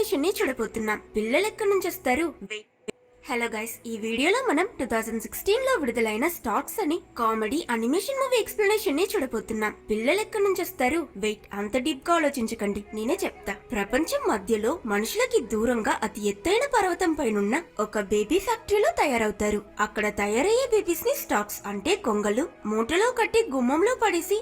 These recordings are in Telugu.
ఎక్స్ప్లెనేషన్ ని చూడబోతున్నాం. పిల్లలు ఎక్కడి నుంచి వస్తారు? హలో గైస్, ఈ వీడియోలో మనం 2016 లో విడుదలైన స్టార్క్స్ అని కామెడీ అనిమేషన్ మూవీ ఎక్స్ప్లెనేషన్ ని చూడబోతున్నాం. పిల్లలు ఎక్కడి నుంచి వస్తారు? వెయిట్, అంత డీప్ గా ఆలోచించకండి, నేనే చెప్తా. ప్రపంచం మధ్యలో మనుషులకి దూరంగా అతి ఎత్తైన పర్వతం పైనున్న ఒక బేబీ ఫ్యాక్టరీలో తయారవుతారు. అక్కడ తయారయ్యే బేబీస్ ని స్టార్క్స్ అంటే కొంగలు మూటలో కట్టి గుమ్మంలో పడేసి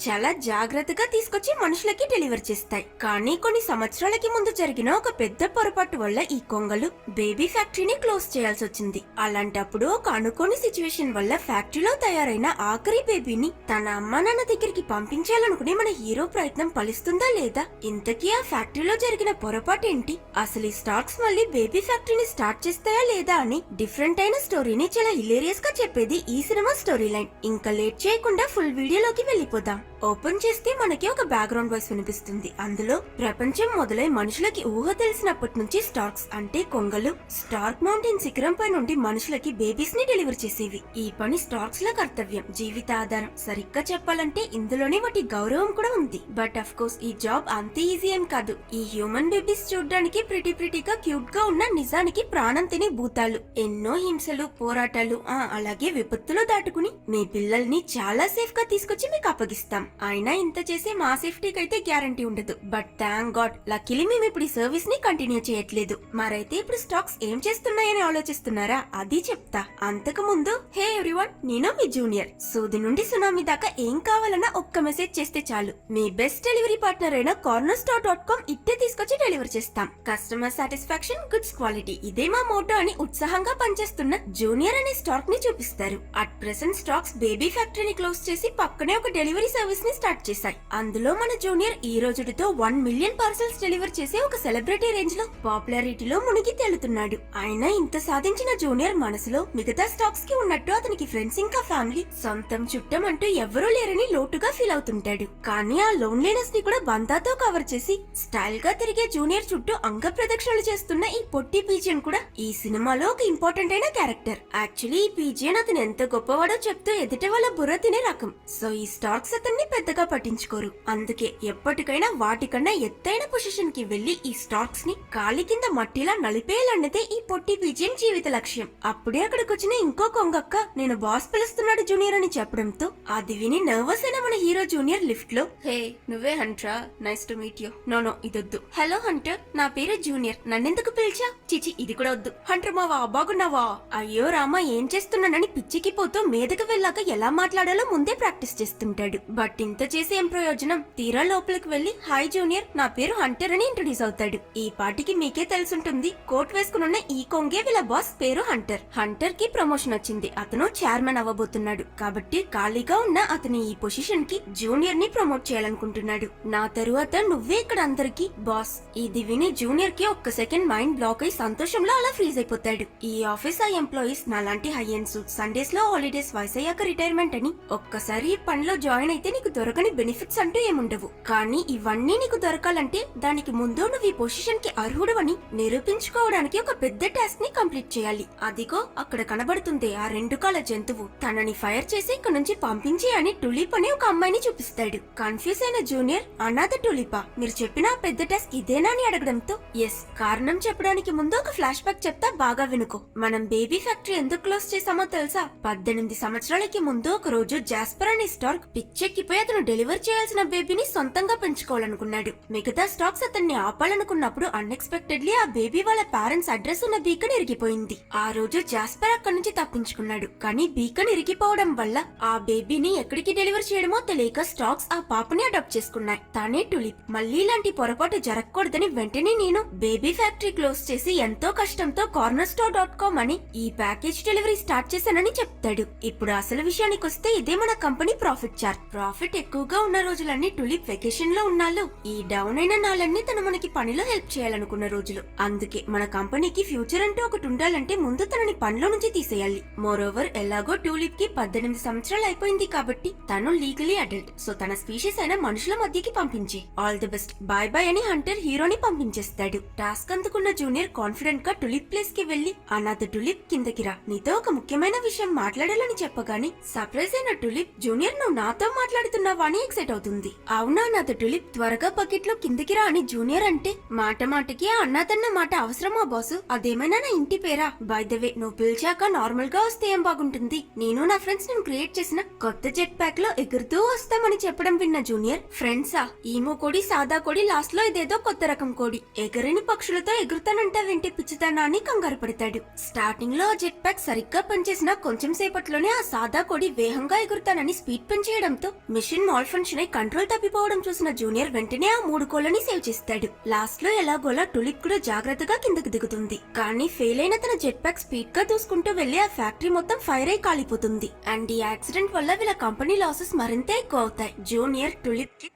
చాలా జాగ్రత్తగా తీసుకొచ్చి మనుషులకి డెలివర్ చేస్తాయి. కానీ కొన్ని సంవత్సరాలకి ముందు జరిగిన ఒక పెద్ద పొరపాటు వల్ల ఈ కొంగలు బేబీ ఫ్యాక్టరీని క్లోజ్ చేయాల్సి వచ్చింది. అలాంటప్పుడు ఒక అనుకోని సిచ్యువేషన్ వల్ల ఫ్యాక్టరీలో తయారైన ఆఖరి బేబీని తన అమ్మా నాన్న దగ్గరికి పంపించాలనుకునే మన హీరో ప్రయత్నం ఫలిస్తుందా లేదా? ఇంతకీ ఆ ఫ్యాక్టరీలో జరిగిన పొరపాటు ఏంటి? అసలు ఈ స్టార్క్స్ మళ్ళీ బేబీ ఫ్యాక్టరీని స్టార్ట్ చేస్తాయా లేదా అని డిఫరెంట్ అయిన స్టోరీని చాలా హిలేరియస్ గా చెప్పేది ఈ సినిమా స్టోరీ లైన్. ఇంకా లేట్ చేయకుండా ఫుల్ వీడియోలోకి వెళ్లిపోదాం. ఓపెన్ చేస్తే మనకి ఒక బ్యాక్గ్రౌండ్ వాయిస్ వినిపిస్తుంది. అందులో ప్రపంచం మొదలై మనుషులకి ఊహ తెలిసినప్పటి నుంచి స్టార్క్స్ అంటే కొంగలు స్టార్క్ మౌంటైన్ శిఖరం పై నుండి మనుషులకి బేబీస్ ని డెలివర్ చేసేవి. ఈ పని స్టార్క్స్ ల కర్తవ్యం, జీవితాధారం. సరిగ్గా చెప్పాలంటే ఇందులోనే వాటి గౌరవం కూడా ఉంది. బట్ అఫ్ కోర్స్ ఈ జాబ్ అంత ఈజీ ఏం కాదు. ఈ హ్యూమన్ బేబీస్ చూడ్డానికి ప్రిటీగా క్యూట్ గా ఉన్న నిజానికి ప్రాణం తినే భూతాలు. ఎన్నో హింసలు, పోరాటాలు, అలాగే విపత్తులు దాటుకుని మీ పిల్లల్ని చాలా సేఫ్ గా తీసుకొచ్చి మీకు అప్పగిస్తాం. అయినా ఇంత చేసే మా సేఫ్టీకి అయితే గ్యారంటీ ఉండదు. బట్ థ్యాంక్ గాడ్, లక్కీలీ మేము ఇప్పుడు ఈ సర్వీస్ ని కంటిన్యూ చేయట్లేదు. మరైతే ఇప్పుడు స్టాక్స్ ఏం చేస్తున్నాయని ఆలోచిస్తున్నారా? అది చెప్తా. అంతకు ముందు హే ఎవ్రీవన్, నేను మీ జూనియర్. సూది నుండి సునామీ దాకా ఏం కావాలన్నా ఒక్క మెసేజ్ చేస్తే చాలు, మీ బెస్ట్ డెలివరీ పార్ట్నర్ అయిన cornerstore.com ఇట్టే తీసుకొచ్చి డెలివర్ చేస్తాం. కస్టమర్ సాటిస్ఫాక్షన్, గుడ్స్ క్వాలిటీ, ఇదే మా మోటో అని ఉత్సాహంగా పనిచేస్తున్న జూనియర్ అనే స్టాక్ ని చూపిస్తారు. అట్ ప్రెసెంట్ స్టాక్స్ బేబీ ఫ్యాక్టరీని క్లోజ్ చేసి పక్కనే ఒక డెలివరీ సర్వీస్ ని స్టార్ట్ చేశాయి. అందులో మన జూనియర్ ఈ రోజుతో 1 మిలియన్ పార్సల్స్ డెలివర్ చేసే ఒక సెలబ్రిటీ రేంజ్ లో పాపులారిటీలో మునిగి తేలుతున్నాడు. అయినా ఇంత సాధించిన జూనియర్ మనసులో మిగతా స్టాక్స్ కి ఉన్నట్టు అతనికి ఫ్రెండ్స్ ఇంకా ఫ్యామిలీ, సొంతం చుట్టం అంటూ ఎవరూ లేరని లోటుగా ఫీల్ అవుతుంటాడు. కానీ ఆ లోన్లీనెస్ ని కూడా బంతాతో కవర్ చేసి స్టైల్ గా తిరిగే జూనియర్ చుట్టూ అంగ ప్రదక్షిణలు చేస్తున్న ఈ పొట్టి పీజియన్ కూడా ఈ సినిమాలో ఒక ఇంపార్టెంట్ అయిన క్యారెక్టర్. యాక్చువల్లీ ఈ పీజియన్ అతను ఎంత గొప్పవాడో చెప్తూ ఎదుట వాళ్ళ బుర్ర తినే రకం. సో ఈ స్టాక్స్ అతన్ని పెద్దగా పట్టించుకోరు. అందుకే ఎప్పటికైనా వాటికన్నా ఎత్తైన పొజిషన్ కి వెళ్లి ఈ స్టాక్స్ ని కాలి కింద మట్టిలా నలిపేయాలన్నదే ఈ పొట్టి పీజియన్ జీవిత లక్ష్యం. అప్పుడే అక్కడికి వచ్చిన ఇంకో కొంగక్క నేను బాస్ పిలుస్తున్నాడు జూనియర్ అని చెప్పడంతో అది విని నర్వస్ అయిన మన హీరో జూనియర్ లిఫ్ట్ లో, హే నువ్వే హంటరా, nice to meet you. No ఇదొద్దు. హలో హంటర్, నా పేరు జూనియర్, నన్నెందుకు పిలిచా? చిచి ఇది కూడా వద్దు. హంటర్ మావా, బాగున్నావా? అయ్యో రామా, ఏం చేస్తున్నానని పిచ్చికి పోతూ మీదకి వెళ్ళాక ఎలా మాట్లాడాలో ముందే ప్రాక్టీస్ చేస్తుంటాడు. బట్ ఇంత చేసి ఏం ప్రయోజనం? తీరా లోపలికి వెళ్లి హాయ్ జూనియర్, నా పేరు హంటర్ అని ఇంట్రొడ్యూస్ అవుతాడు. ఈ పాటికి మీకే తెలుసుంటుంది, కోట్ వేసుకున్న ఈ కొంగే వీళ్ళ బాస్ పేరు హంటర్. హంటర్ కి ప్రమోషన్ వచ్చింది, అతను చైర్మన్ అవ్వబోతున్నాడు. కాబట్టి ఖాళీగా ఉన్న అతని ఈ పొజిషన్ కి జూనియర్ ని ప్రమోట్ చేయాలనుకుంటున్నాడు. నా తరువాత నువ్వే ఇక్కడ అందరికి బాస్. ఇది విని జూనియర్ కి ఒక్క సెకండ్ మైండ్ బ్లాక్ అయి సంతోషంలో అలా ఫ్రీజ్ అయిపోతాడు. ఈ ఆఫీస్ ఆ ఎంప్లాయీస్ నాలాంటి హై అండ్ సూట్, సండేస్ లో హాలిడేస్, వయసయ్యాక రిటైర్మెంట్ అని ఒక్కసారి ఈ పనిలో జాయిన్ అయితే నీకు దొరకని బెనిఫిట్స్ అంటూ ఏముండవు. కానీ ఇవన్నీ నీకు దొరకాలంటే దానికి ముందు నువ్వు ఈ పొజిషన్ కి అర్హుడవని నిరూపించుకోవడానికి ఒక పెద్ద టాస్క్ ని కంప్లీట్ చేయాలి. అదిగో అక్కడ కనబడుతుంది ఆ 2 కాళ్ళ జంతువు. తనని ఫైర్ చేసి ఇక్కడ నుంచి పంపించి అని టులిప్ అనే ఒక అమ్మాయిని చూపిస్తాడు. కన్ఫ్యూజ్ అయిన జూనియర్, అనాథ టులిపా, మీరు చెప్పిన ఆ పెద్ద టాస్క్ ఇదేనా అని అడగడంతో ఎస్. కారణం చెప్పడానికి ముందు ఒక ఫ్లాష్ బ్యాక్ చెప్తా, బాగా వినుకో. మనం బేబీ ఫ్యాక్టరీ ఎందుకు క్లోజ్ చేసామో తెలుసా? 18 సంవత్సరాలకి ముందు ఒక రోజు జాస్పర్ అనే స్టార్క్ పిచ్చెక్కిపోయి అతను డెలివర్ చేయాల్సిన బేబీని సొంతంగా పెంచుకోవాలనుకున్నాడు. మిగతా స్టాక్స్ అతన్ని ఆపాలనుకున్నప్పుడు అన్ఎక్స్పెక్టెడ్లీ ఆ బేబీ వాళ్ళ పేరెంట్స్ అడ్రస్ ఉన్న బీకన్ ఇరిగిపోయింది. ఆ రోజు జాస్పర్ అక్కడి నుంచి తప్పించుకున్నాడు. కానీ బీకన్ ఇరిగిపోవడం వల్ల ఆ బేబీని ఎక్కడికి డెలివర్ చేయడమో తెలియక స్టాక్స్ ఆ పాపని అడాప్ట్ చేసుకున్నాయి. తానే టులిప్. మళ్ళీ ఇలాంటి పొరపాటు జరగకూడదని వెంటనే నేను బేబీ ఫ్యాక్టరీ క్లోజ్ చేసి ఎంతో కష్టంతో cornerstore.com అని ఈ ప్యాకేజ్ డెలివరీ స్టార్ట్ చేశానని చెప్తాడు. ఇప్పుడు అసలు విషయానికి వస్తే ఇదే మన కంపెనీ ప్రాఫిట్ చార్ట్. ప్రాఫిట్ ఎక్కువగా ఉన్న రోజులన్నీ టులిప్ వెకేషన్ లో ఉన్నాళ్ళు. ఈ డౌన్ అయిన నాళ్ళన్నీ తను మనకి పనిలో హెల్ప్ చేయాలనుకున్న రోజులు. అందుకే మన కంపెనీకి ఫ్యూచర్ అంటూ ఒకటి ఉండాలంటే ముందు తనని పనిలో నుంచి తీసేయాలి. మోరోవర్ ఎలాగో టూలిప్ కి 18 సంవత్సరాలు అయిపోయింది కాబట్టి తను లీగలీ అడల్ట్. సో తన స్పీషీస్ అయిన మనుషుల మధ్యకి పంపించి all the best, bye bye అని హంటర్ హీరోని పంపించేస్తాడు. టాస్క్ అందుకున్న జూనియర్ కాన్ఫిడెంట్ గా టులిప్ ప్లేస్ కి వెళ్లి, అనాథ టులిప్ కిందకి రా, నీతో ఒక ముఖ్యమైన విషయం మాట్లాడాలని చెప్పగానే సర్ప్రైజ్ అయిన టులిప్, జూనియర్ నువ్వు నాతో మాట్లాడుతూ వెళ్తున్నావా అని ఎక్సైట్ అవుతుంది. అవునా నాతో టులిప్, త్వరగా బకెట్ లో కిందికి రా అని జూనియర్ అంటే మాట మాటకి ఆ అన్నదన్న మాట అవసరమా బాసు? అదేమైనా నా ఇంటి పేరా? బై ద వే, నువ్వు పిలిచాక నార్మల్ గా వస్తే ఏం బాగుంటుంది? నేను నా ఫ్రెండ్స్ నేను క్రియేట్ చేసిన కొత్త జెట్ ప్యాక్ లో ఎగురుతూ వస్తామని చెప్పడం విన్న జూనియర్, ఫ్రెండ్సా? ఈమో కోడి, సాదా కోడి, లాస్ట్ లో ఇదేదో కొత్త రకం కోడి, ఎగరని పక్షులతో ఎగురుతానంటావేంటి పిచ్చితనా అని కంగారు పడతాడు. స్టార్టింగ్ లో ఆ జెట్ ప్యాక్ సరిగ్గా పనిచేసిన కొంచెం సేపట్లోనే ఆ సాదా కోడి వేగంగా ఎగురుతానని స్పీడ్ పెంచేయడంతో మిషన్ మాల్ ఫంక్షన్ అయి కంట్రోల్ తప్పిపోవడం చూసిన జూనియర్ వెంటనే ఆ 3 కోళ్ళని సేవ్ చేస్తాడు. లాస్ట్ లో ఎలాగోలా టులిప్ కూడా జాగ్రత్తగా కిందకు దిగుతుంది. కానీ ఫెయిల్ అయిన తన జెట్ ప్యాక్ స్పీడ్ గా దూసుకుంటూ వెళ్లి ఆ ఫ్యాక్టరీ మొత్తం ఫైర్ అయి కాలిపోతుంది. అండ్ ఈ యాక్సిడెంట్ వల్ల వీళ్ళ కంపెనీ లాసెస్ మరింత ఎక్కువ అవుతాయి. జూనియర్ టులిప్ కి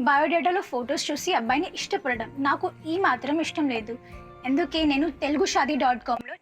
బయోడేటాలో ఫొటోస్ చూసి అబ్బాయిని ఇష్టపడడం నాకు ఈ మాత్రం ఇష్టం లేదు. అందుకే నేను telugushadi.comలో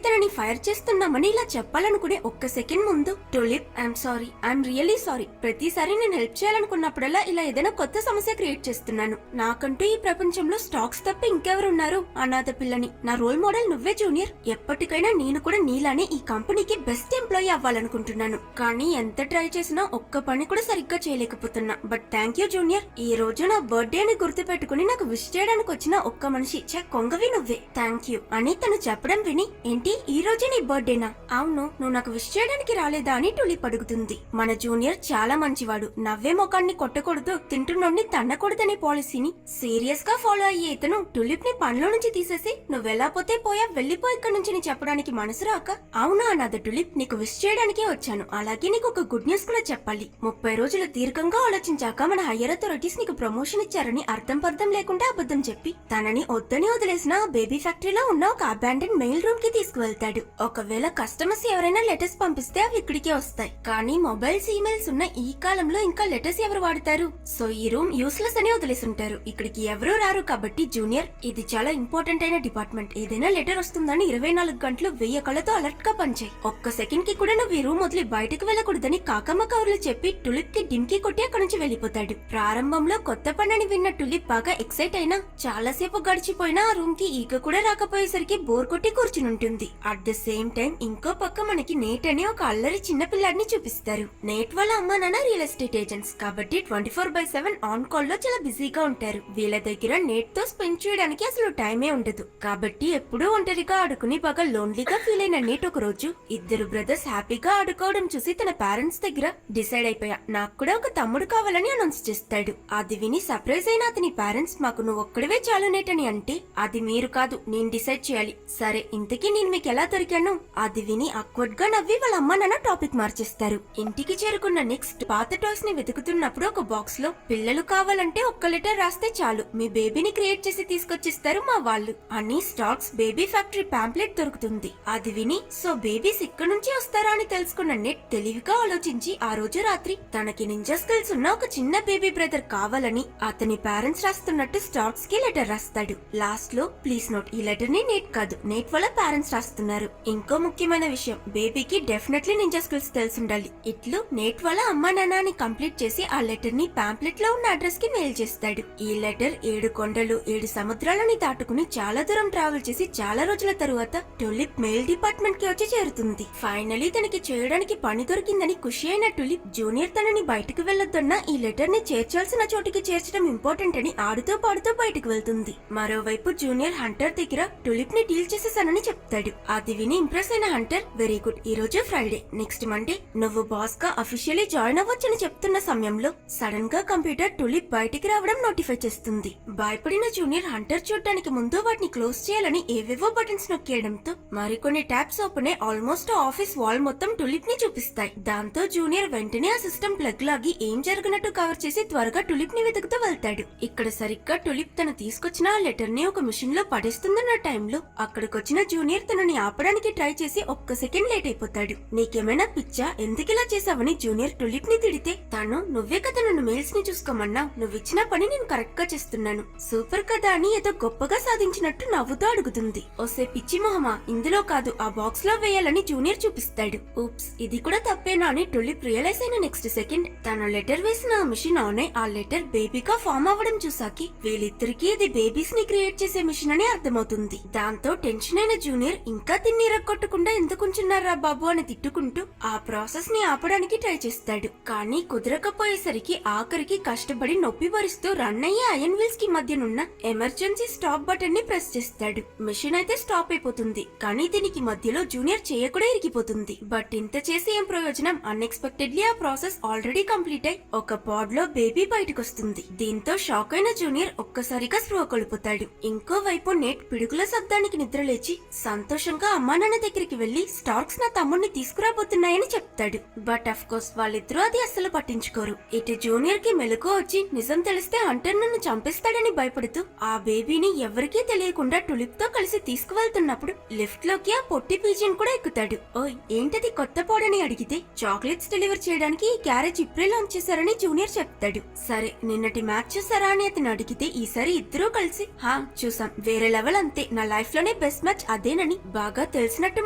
తనని ఫైర్ చేస్తున్నామని ఇలా చెప్పాలనుకునే ఒక్క సెకండ్ ముందు టులిప్, ఐఎమ్ రియల్లీ సారీ. ప్రతిసారి నేను హెల్ప్ చేయాలనుకున్నప్పుడల్లా ఇలా ఏదైనా కొత్త సమస్య క్రియేట్ చేస్తున్నాను. నాకంటూ ఈ ప్రపంచంలో స్టాక్స్ తప్ప ఇంకెవరున్నారు? అనాథ పిల్లని. నా రోల్ మోడల్ నువ్వే జూనియర్. ఎప్పటికైనా నేను కూడా నీలానే ఈ కంపెనీకి బెస్ట్ ఎంప్లాయీ అవ్వాలనుకుంటున్నాను. కానీ ఎంత ట్రై చేసినా ఒక్క పని కూడా సరిగ్గా చేయలేకపోతున్నా. But thank you junior. ఈ రోజు నా బర్త్డే అని గుర్తు పెట్టుకుని నాకు విష్ చేయడానికి వచ్చిన ఒక్క మనిషి కొంగవి నువ్వే. థ్యాంక్ యూ అని తను చెప్పడం విని, ఏంటి ఈ రోజే నీ బర్త్డేనా? అవును, నువ్వు నాకు విష్ చేయడానికి రాలేదా అని టులిప్ అడుగుతుంది. మన జూనియర్ చాలా మంచివాడు. నవ్వే ముఖాన్ని కొట్టకూడదు, తింటున్నోడిని తన్నకూడదనే పాలసీని సీరియస్ గా ఫాలో అయ్యే ఇతను టులిప్ ని పనిలో నుంచి తీసేసి నువ్వెలా పోతే పోయా, వెళ్ళిపో ఇక్కడ నుంచి నీ చెప్పడానికి మనసు రాక, అవునా అన్నది టులిప్, నీకు విష్ చేయడానికే వచ్చాను. అలాగే నీకు ఒక గుడ్ న్యూస్ కూడా చెప్పాలి. 30 రోజులు దీర్ఘంగా ఆలోచించాక మన హయ్యర్ అథారిటీస్ నీకు ప్రమోషన్ ఇచ్చారని అర్థం పర్థం లేకుండా అబద్ధం చెప్పి తనని వద్దని వదిలేసిన బేబీ ఫ్యాక్టరీలో ఉన్న ఒక అబాండెన్ మెయిల్ రూమ్ కి తీసుకువెళ్తాడు. ఒకవేళ కస్టమర్స్ ఎవరైనా లెటర్స్ పంపిస్తే అవి ఇక్కడికే వస్తాయి. కానీ మొబైల్స్, ఈమెయిల్స్ ఉన్న ఈ కాలంలో ఇంకా లెటర్స్ ఎవరు వాడతారు? సో ఈ రూమ్ యూస్లెస్ అని వదిలేసుంటారు. ఇక్కడికి ఎవరూ రారు. కాబట్టి జూనియర్, ఇది చాలా ఇంపార్టెంట్ అయిన డిపార్ట్మెంట్. ఏదైనా లెటర్ వస్తుందని 24 గంటలు 1000 కళ్ళతో అలర్ట్ గా పనిచేయి. ఒక్క సెకండ్ కి కూడా నువ్వు ఈ రూమ్ వదిలి బయటకు వెళ్ళకూడదని కాకమ్మ కవర్లు చెప్పి టులిప్ కి డింకి కొట్టి అక్కడి నుంచి వెళ్ళిపోతాడు. ప్రారంభంలో కొత్త పనిని విన్న టులిప్ బాగా ఎక్సైట్ అయినా చాలాసేపు గడిచిపోయినా ఆ రూమ్ కి ఈగ కూడా రాకపోయేసరికి బోర్ కొట్టి కూర్చుని ఉంటుంది. అట్ ద సేమ్ టైం ఇంకో పక్క మనకి నేట్ అనే ఒక అల్లరి చిన్న పిల్లాడిని చూపిస్తారు. నేట్ వాళ్ళ అమ్మ నాన్న రియల్ ఎస్టేట్ ఏజెంట్స్ కాబట్టి 24/7 ఆన్ కాల్ లో చాలా బిజీగా ఉంటారు. వీళ్ళ దగ్గర నేట్ తో స్పెండ్ చేయడానికి అసలు టైమే ఉండదు. కాబట్టి ఎప్పుడూ ఒంటరిగా ఆడుకుని బాగా లోన్లీగా ఫీల్ అయిన నేట్ ఒక రోజు ఇద్దరు బ్రదర్స్ హ్యాపీగా ఆడుకోవడం చూసి తన పేరెంట్స్ దగ్గర డిసైడ్ అయిపోయా, నాకు కూడా ఒక తమ్ముడు కావాలని అనౌన్స్ చేస్తాడు. అది విని సర్ప్రైజ్ అయిన అతని పేరెంట్స్, మాకు నువ్వు ఒక్కడివే చాలు నేట్ అని అంటే, అది మీరు కాదు, నేను డిసైడ్ చేయాలి. సరే, ఇంతకీ నేను మీకు ఎలా దొరికాను? అది విని అక్వర్డ్ గా నవ్వి వాళ్ళ అమ్మ నాన్న టాపిక్ మార్చేస్తారు. ఇంటికి చేరుకున్న నెక్స్ట్ పాత టాయ్స్ ని వెతుకుతున్నప్పుడు ఒక బాక్స్ లో పిల్లలు కావాలంటే ఒక్క లెటర్ రాస్తే చాలు, మీ బేబీని క్రియేట్ చేసి తీసుకొచ్చిస్తారు మా వాళ్ళు అని స్టాక్స్ బేబీ ఫ్యాక్టరీ పాంప్లెట్ దొరుకుతుంది. అది విని సో బేబీస్ ఇక్కడ నుంచి వస్తారా అని తెలుసుకున్న నెట్ తెలివిగా ఆలోచించి ఆ రోజు రాత్రి తనకి నింజా స్కిల్స్ ఉన్న ఒక చిన్న బేబీ బ్రదర్ కావాలని అతని పేరెంట్స్ రాస్తున్నట్టు స్టాక్స్ కి లెటర్ రాస్తాడు. లాస్ట్ లో ప్లీజ్ నోట్, ఈ లెటర్ ని నేట్ కాదు, నేట్ వాళ్ళ పేరెంట్స్ రాస్తున్నారు. ఇంకో ముఖ్యమైన విషయం, బేబీకి డెఫినెట్లీ నింజా స్కిల్స్ తెలుసుండాలి. ఇట్లు నేట్ వాళ్ళ అమ్మా నాన్నని కంప్లీట్ చేసి ఆ లెటర్ ని పాంప్లెట్ లో ఉన్న అడ్రస్ కి మెయిల్ చేస్తాడు. ఈ లెటర్ 7 కొండలు 7 సముద్రాలని దాటుకుని చాలా దూరం ట్రావెల్ చేసి చాలా రోజుల తరువాత టులిప్ మెయిల్ డిపార్ట్మెంట్ కి వచ్చి చేరుతుంది. ఫైనలీ తనకి చేయడానికి పని దొరికిందని ఖుషి అయిన టులిప్ జూనియర్ తనని బయటకు వెళ్లొద్దన్న ఈ లెటర్ ని చేర్చాల్సిన చోటికి చేర్చడం ఇంపార్టెంట్ అని ఆడుతూ పాడుతూ బయటకు వెళ్తుంది. మరోవైపు జూనియర్ హంటర్ దగ్గర టులిప్ ని డీల్ చేసేసానని చెప్తాడు. అది విని ఇంప్రెస్ అయిన హంటర్, వెరీ గుడ్, ఈ రోజు ఫ్రైడే, నెక్స్ట్ మండే నువ్వు బాస్ గా అఫీషియల్లీ జాయిన్ అవ్వచ్చని చెప్తున్న సమయంలో సడన్ గా కంప్యూటర్ టులిప్ బయటికి రావడం నోటిఫై చేస్తుంది. భయపడిన జూనియర్ హంటర్ చూడటానికి ముందు వాటిని క్లోజ్ చేయాలని ఏవేవో బటన్స్ నొక్కేయడంతో మరికొన్ని ట్యాబ్స్ ఓపెన్ అయి ఆల్మోస్ట్ ఆఫీస్ వాల్ మొత్తం టులిప్ ని చూపిస్తాయి. దాంతో జూనియర్ వెంటనే ఆ సిస్టమ్ ప్లగ్ లాగి ఏం జరిగినట్టు కవర్ చేసి త్వరగా టులిప్ ని వెతుకుతూ వెళ్తాడు. ఇక్కడ సరిగ్గా టులిప్ తను తీసుకొచ్చిన ఆ లెటర్ ని ఒక మిషన్ లో పడేస్తుందన్న టైంలో అక్కడికొచ్చిన జూనియర్ తనని ఆపడానికి ట్రై చేసి ఒక్క సెకండ్ లేట్ అయిపోతాడు. నీకేమైనా పిచ్చా, ఎందుకిలా చేసావని జూనియర్ టులిప్ ని తిడితే తను, నువ్వే కదా నన్ను మెయిల్స్ ని చూసుకోమన్నా, నువ్విచ్చిన పని నేను కరెక్ట్ గా చేస్తున్నాను, సూపర్ కదా అని ఏదో గొప్పగా సాధించినట్టు నవ్వుతూ అడుగుతుంది. ఓసే పిచ్చి మొహమా, ఇందులో కాదు ఆ బాక్స్ లో వేయాలని జూనియర్ చూపిస్తాడు. ఊప్స్, ఇది కూడా తప్పేనా అని టులిప్ రియలైజ్ అయిన నెక్స్ట్ సెకండ్ తన లెటర్ వేసిన ఆ మిషన్ ఆన్ అయి ఆ లెటర్ బేబీగా ఫామ్ అవ్వడం చూసాకి వీళ్ళిద్దరికి ఇది బేబీస్ ని క్రియేట్ చేసే మిషన్ అని అర్థమవుతుంది. దాంతో టెన్షన్ అయిన జూనియర్ జూనియర్ ఇంకా తిన్నీరగొట్టకుండా ఎందుకుంటున్నారా బాబు అని తిట్టుకుంటూ ఆ ప్రాసెస్ ని ఆపడానికి ట్రై చేస్తాడు. కానీ కుదరకపోయేసరికి ఆఖరికి కష్టపడి నొప్పి భరిస్తూ రన్ అయ్యే ఐరన్ వీల్స్ కి మధ్యనున్న ఎమర్జెన్సీ స్టాప్ బటన్ ని ప్రెస్ చేస్తాడు. మిషన్ అయితే స్టాప్ అయిపోతుంది. కానీ దీనికి మధ్యలో జూనియర్ చేయ కూడా ఇరిగిపోతుంది. బట్ ఇంత చేసి ఏం ప్రయోజనం? అన్ఎక్స్పెక్టెడ్లీ ఆ ప్రాసెస్ ఆల్రెడీ కంప్లీట్ అయి ఒక పాడ్ లో బేబీ బయటకొస్తుంది. దీంతో షాక్ అయిన జూనియర్ ఒక్కసారిగా స్పృహ కోల్పోతాడు. ఇంకోవైపు నేట్ పిడుగుల శబ్దానికి నిద్రలేచి సంతోషంగా అమ్మా నాన్న దగ్గరికి వెళ్లి స్టార్క్స్ నా తమ్ముడిని తీసుకురాబోతున్నాయని చెప్తాడు. బట్ అఫ్ కోర్స్ వాళ్ళిద్దరూ అది అస్సలు పట్టించుకోరు. ఇటు జూనియర్ కి మెలకువ వచ్చి నిజం తెలిస్తే హంటర్ నన్ను చంపేస్తాడని భయపడుతూ ఆ బేబీని ఎవరికీ తెలియకుండా టులిప్ తో కలిసి తీసుకువెళ్తున్నప్పుడు లిఫ్ట్ లోకి ఆ పొట్టి పీజియన్ కూడా ఎక్కుతాడు. ఓయ్ ఏంటది కొత్త పోడని అడిగితే చాక్లెట్స్ డెలివర్ చేయడానికి ఈ క్యారేజ్ ఇప్పుడే లాంచ్ చేశారని జూనియర్ చెప్తాడు. సరే నిన్నటి మ్యాచ్ చూసారా అని అతను అడిగితే ఈసారి ఇద్దరూ కలిసి హా చూసాం, వేరే లెవెల్ అంతే, నా లైఫ్ లోనే బెస్ట్ మ్యాచ్ అదేనని బాగా తెలిసినట్టు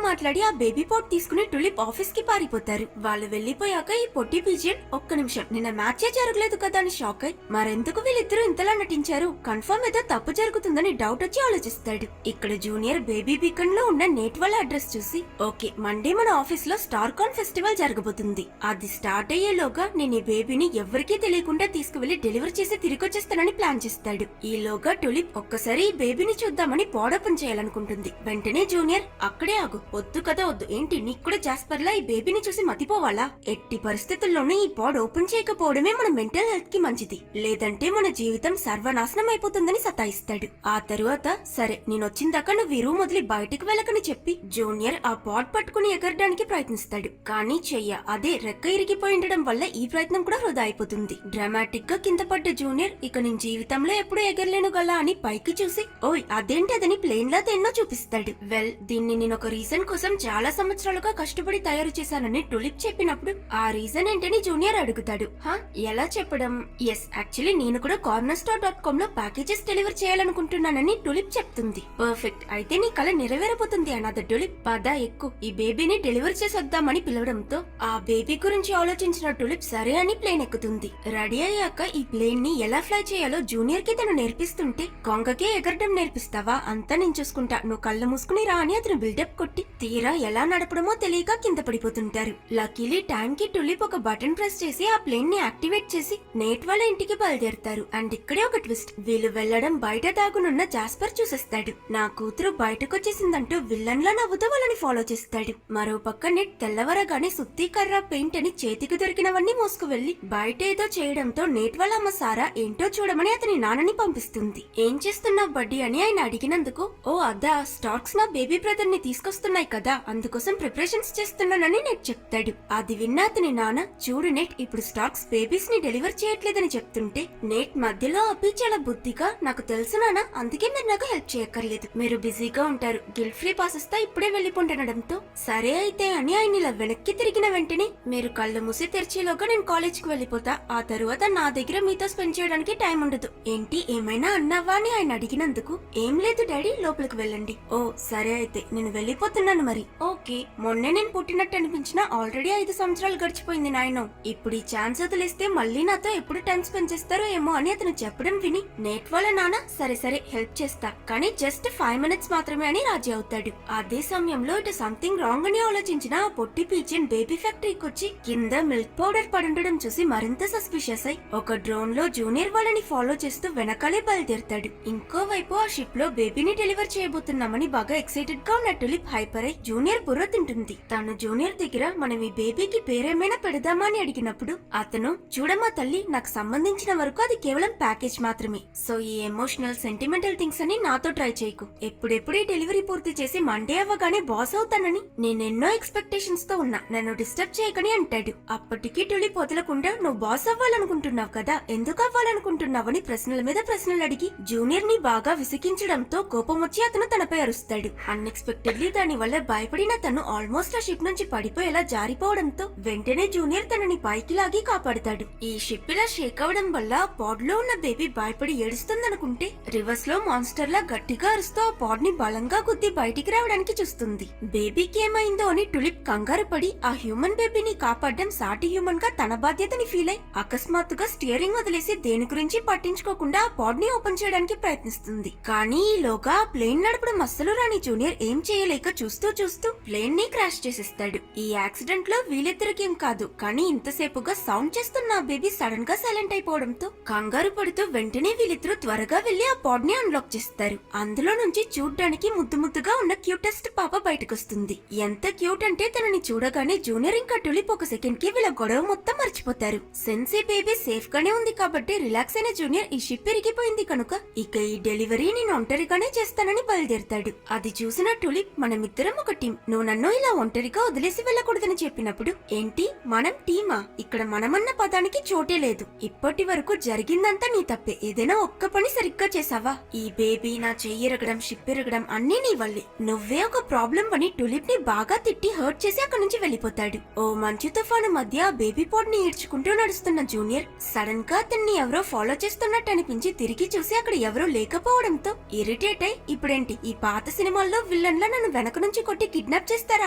మాట్లాడి ఆ బేబీ పోట్ తీసుకుని టులిప్ ఆఫీస్ కి పారిపోతారు. వాళ్ళు వెళ్లిపోయాక ఈ పొట్టి పీజియన్ ఒక్క నిమిషం నిన్న మ్యాచే జరగలేదు కదా అని షాక్ అయి మరెందుకు వీళ్ళిద్దరూ ఇంతలా నటించారు, కన్ఫర్మ్ ఏదో తప్పు జరుగుతుందని డౌట్ వచ్చి ఆలోచిస్తాడు. ఇక్కడ జూనియర్ బేబీ బీకన్ లో ఉన్న నేట్ వాళ్ళ అడ్రస్ చూసి ఓకే మండే మన ఆఫీస్ లో స్టార్ కాన్ ఫెస్టివల్ జరగబోతుంది, అది స్టార్ట్ అయ్యేలోగా నేను ఈ బేబీని ఎవరికీ తెలియకుండా తీసుకువెళ్లి డెలివర్ చేసి తిరిగొచ్చేస్తానని ప్లాన్ చేస్తాడు. ఈలోగా టులిప్ ఒక్కసారి ఈ బేబీని చూద్దామని పాడ్ ఓపెన్ చేయాలనుకుంటుంది. వెంటనే జూనియర్ అక్కడే ఆగు, వద్దు కదా వద్దు, ఏంటి నీకు కూడా జాస్పర్లా ఈ బేబీని చూసి మతిపోవాలా? ఎట్టి పరిస్థితుల్లోనూ ఈ పాడ్ ఓపెన్ చేయకపోవడమే మన మెంటల్ హెల్త్ కి మంచిది, లేదంటే మన జీవితం సర్వనాశనం అయిపోతుందని సతాయిస్తాడు. ఆ తరువాత సరే నేనొచ్చిందాకా నువ్వు ఈ రూమ్ వదిలి బయటికి వెళ్ళకని చెప్పి జూనియర్ ఆ పాడ్ పట్టుకుని ఎగరడానికి ప్రయత్నిస్తాడు. కానీ చెయ్య అదే రెక్క ఇరిగిపోయి ఉండడం వల్ల ఈ ప్రయత్నం కూడా వృధా అయిపోతుంది. డ్రామాటిక్ గా కింద పడ్డ జూనియర్ ఇక నేను జీవితంలో ఎప్పుడు ఎగరలేను గలా అని పైకి చూసి ఓయ్ అదేంటి అదని ప్లేన్ లా తెన్నో చూపిస్తాడు. వెల్ దీన్ని నేను ఒక రీజన్ కోసం చాలా సంవత్సరాలుగా కష్టపడి తయారు చేశానని టులిప్ చెప్పినప్పుడు ఆ రీజన్ ఏంటని జూనియర్ అడుగుతాడు. హా ఎలా చెప్పడం? ఎస్ యాక్చువల్లీ నేను కూడా cornerstore.com లో ప్యాకేజెస్ డెలివర్ చేయాలనుకుంటున్నానని టులిప్ చెప్తుంది. పర్ఫెక్ట్, అయితే నీ కల నెరవేరబోతుంది అన్నది టులిప్. పద ఎక్కు, ఈ బేబీని డెలివర్ చేసొద్దామని పిలవడంతో ఆ బేబీ గురించి ఆలోచించిన టులిప్ సరే అని ప్లేన్ ఎక్కుతుంది. రెడీ అయ్యాక ఈ ప్లేన్ ని ఎలా ఫ్లై చేయాలో జూనియర్ కి తను నేర్పిస్తుంటే కొంగకే ఎగరడం నేర్పిస్తావా, అంతా నేను చూసుకుంటా, నువ్వు కళ్ళు మూసుకుని రా అని అతను బిల్డప్ కొట్టి తీరా ఎలా నడపడమో తెలియక కింద పడిపోతుంటారు. లక్కీలీ టైం కి టులిప్ ఒక బటన్ ప్రెస్ చేసి ఆ ప్లేన్ ని యాక్టివేట్ చేసి నేట్ వాళ్ళ ఇంటికి బయలుదేరుతారు. అండ్ ఇక్కడే ఒక ట్విస్ట్, వీళ్ళు వెళ్లడం బయట దాగునున్న జాస్పర్ చూసేస్తాడు. నా కూతురు బయటకొచ్చేసిందంటూ విల్లన్ లా నవ్వుతూ వాళ్ళని ఫాలో చేస్తాడు. మరో పక్క నెట్ తెల్లవరగానే సుత్తి కర్ర పెయింట్ అని చేతికి దొరికినవన్నీ మోసుకు వెళ్లి బయట ఏదో చేయడంతో నేట్ వాళ్ళ అమ్మ సారా ఏంటో చూడమని అతని నాన్నని పంపిస్తుంది. ఏం చేస్తున్నావు బడ్డీ అని ఆయన అడిగినందుకు ఓ అదా స్టార్క్స్ నా బేబీ బ్రదర్ ని తీసుకొస్తున్నాయి కదా అందుకోసం ప్రిపరేషన్స్ చేస్తున్నానని నెట్ చెప్తాడు. అది విన్న అతని నాన్న చూడు నెట్ ఇప్పుడు స్టార్క్స్ బేబీస్ ని డెలివర్ చేయట్లేదని చెప్తుంటే నెట్ మధ్యలో అప్పి చాలా బుద్ధిగా నాకు తెలుసు నాన్న, అందుకే మీరు నాకు హెల్ప్ చేయక్కర్లేదు, మీరు బిజీగా ఉంటారు, గిల్ట్ ఫ్రీ పాస్ ఇస్తా ఇప్పుడే వెళ్ళిపోండనడంతో సరే అయితే అని ఆయన ఇలా వెనక్కి తిరిగిన వెంటనే మీరు కళ్ళు మూసి తెరిచేలోగా నేను కాలేజ్ కి వెళ్ళిపోతా, ఆ తరువాత నా దగ్గర మీతో స్పెండ్ చేయడానికి టైం ఉండదు. ఏంటి ఏమైనా అన్నావా అని ఆయన అడిగినందుకు ఏం లేదు డాడీ లోపలికి వెళ్ళండి. ఓ సరే అయితే నేను వెళ్ళిపోతున్నాను మరి. ఓకే మొన్నే నేను పుట్టినట్టు అనిపించినా ఆల్రెడీ 5 సంవత్సరాలు గడిచిపోయింది నాయనో, ఇప్పుడు ఈ ఛాన్స్ వదిలేస్తే మళ్ళీ నాతో ఎప్పుడు టైం స్పెండ్ చేస్తారో ఏమో అని అతను చెప్పడం విని నేట్ వాళ్ళ నాన్న సరే సరే హెల్ప్ చేస్తా కానీ జస్ట్ 5 minutes మాత్రమే అని రాజీ అవుతాడు. అదే సమయంలో ఇటు సంథింగ్ రాంగ్ అని ఆలోచించిన ఆ పొట్టి పీజియన్ బేబీ ఫ్యాక్టరీకి వచ్చి కింద మిల్క్ పౌడర్ పడుండడం చూసి మరింత సస్పిషియస్ అయి ఒక డ్రోన్ లో జూనియర్ వాళ్ళని ఫాలో చేస్తూ వెనకాలే బయలుదేరుతాడు. ఇంకోవైపు ఆ షిప్ లో బేబీని డెలివర్ చేయబోతున్నామని బాగా ఎక్సైటెడ్ గా ఉన్న టులిప్ హైపర్ అయి జూనియర్ బుర్ర తింటుంది. తను జూనియర్ దగ్గర మనం ఈ బేబీకి పేరేమైనా పెడదామా అని అడిగినప్పుడు అతను చూడమ్మా తల్లి నాకు సంబంధించిన వరకు అది కేవలం ప్యాకేజ్ మాత్రమే, సో ఈ ఎమోషనల్ సెంటిమెంటల్ థింగ్స్ అని నాతో ట్రై చేయకు, ఎప్పుడెప్పుడు ఈ డెలివరీ పూర్తి చేసి మండే అవ్వగానే బాస్ అవుతానని నేనెన్నో ఎక్స్పెక్టేషన్స్ తో ఉన్నా, నన్ను డిస్టర్బ్ చేయకని అంటాడు. అప్పటికి టులిప్ వదలకుండా నువ్వు బాస్ అవ్వాలనుకుంటున్నావు కదా, ఎందుకు అవ్వాలనుకుంటున్నావని ప్రశ్నల మీద ప్రశ్నలు అడిగి జూనియర్ ని బాగా విసిగించడంతో కోపం వచ్చి అతను తనపై అరుస్తాడు. అన్ఎక్స్పెక్టెడ్లీ దాని వల్ల భయపడిన తను ఆల్మోస్ట్ ఆ షిప్ నుంచి పడిపోయేలా జారిపోవడంతో వెంటనే జూనియర్ తనని పైకి లాగి కాపాడుతాడు. ఈ షిప్ ఇలా షేక్ అవడం వల్ల పాడ్ లో ఉన్న బేబీ భయపడి ఏడుస్తుందనుకుంటే రివర్స్ లో మాన్స్టర్ లా గట్టిగా అరుస్తూ ఆ పాడ్ ని బలంగా గుద్ది బయటికి రావడానికి చూస్తుంది. బేబీకి ఏమైందో అని టులిప్ కంగారు పడి ఆ హ్యూమన్ బేబీని కాపాడడం సాటి హ్యూమన్ గా తన బాధ్యతని ఫీల్ అయి అకస్మాత్తుగా స్టీరింగ్ వదిలేసి దేని గురించి పట్టించుకోకుండా ఆ పాడ్ ని ఓపెన్ చేయడానికి ప్రయత్నిస్తుంది. కానీ ఈలోగా ఆ ప్లేన్ నడపడం అస్సలు రాని జూనియర్ ఏం చేయలేక చూస్తూ చూస్తూ ప్లేన్ ని క్రాష్ చేసేస్తాడు. ఈ యాక్సిడెంట్ లో వీళ్ళిద్దరికేం కాదు, కానీ ఇంతసేపుగా సౌండ్ చేస్తున్న ఆ బేబీ సడన్ గా సైలెంట్ అయిపోవడంతో కంగారు పడుతూ వెంటనే వీళ్ళిద్దరూ త్వరగా వెళ్లి ఆ పాడ్ ని అన్లాక్ చేస్తారు. అందులో నుంచి చూడ్డానికి ముద్దు ముద్దుగా ఉన్న క్యూటెస్ట్ పాప బయటకొస్తుంది. ఎంత క్యూట్ అంటే తనని చూడగానే జూనియర్ ఇంకా టులిప్ ఒక సెకండ్ కి వీళ్ళ గొడవ మొత్తం మర్చిపోతారు. సెన్సీ బేబీ సేఫ్ గానే ఉంది కాబట్టి రిలాక్స్ అయిన జూనియర్ ఈ షిప్ ఇరిగిపోయింది కనుక ఇక ఈ డెలివరీ నేను ఒంటరిగానే చేస్తానని బయలుదేరతాడు. అది చూసిన టులిప్ మనమిద్దరం ఒక టీం, నువ్వు నన్ను ఇలా ఒంటరిగా వదిలేసి వెళ్ళకూడదని చెప్పినప్పుడు ఏంటి మనం టీమా? ఇక్కడ మనమన్న పదానికి చోటే లేదు. ఇప్పటి వరకు జరిగిందంతా నీ తప్పే. ఏదైనా ఒక్క పని సరిగ్గా చేసావా? ఈ బేబీ నా చెయ్యిరగడం షిప్ ఇరగడం అన్నీ నీ వల్లే. నువ్వే ఒక ప్రాబ్లం అని టులిప్ ని బాగా తిట్టి హర్ట్ చేసి అక్కడి నుంచి వెళ్ళిపోతాడు. ఓ మంచు తుఫాను మధ్య ఆ బేబీ పాడ్ ని ఈడ్చుకుంటూ నడుస్తున్న జూనియర్ సడన్ గా అతన్ని ఎవరో ఫాలో చేస్తున్నట్టు అనిపించి తిరిగి చూసి అక్కడ ఎవరో లేకపోవడంతో ఇరిటేట్ అయి ఇప్పుడేంటి ఈ పాత సినిమాల్లో విల్లన్లా నన్ను వెనక నుంచి కొట్టి కిడ్నాప్ చేస్తారా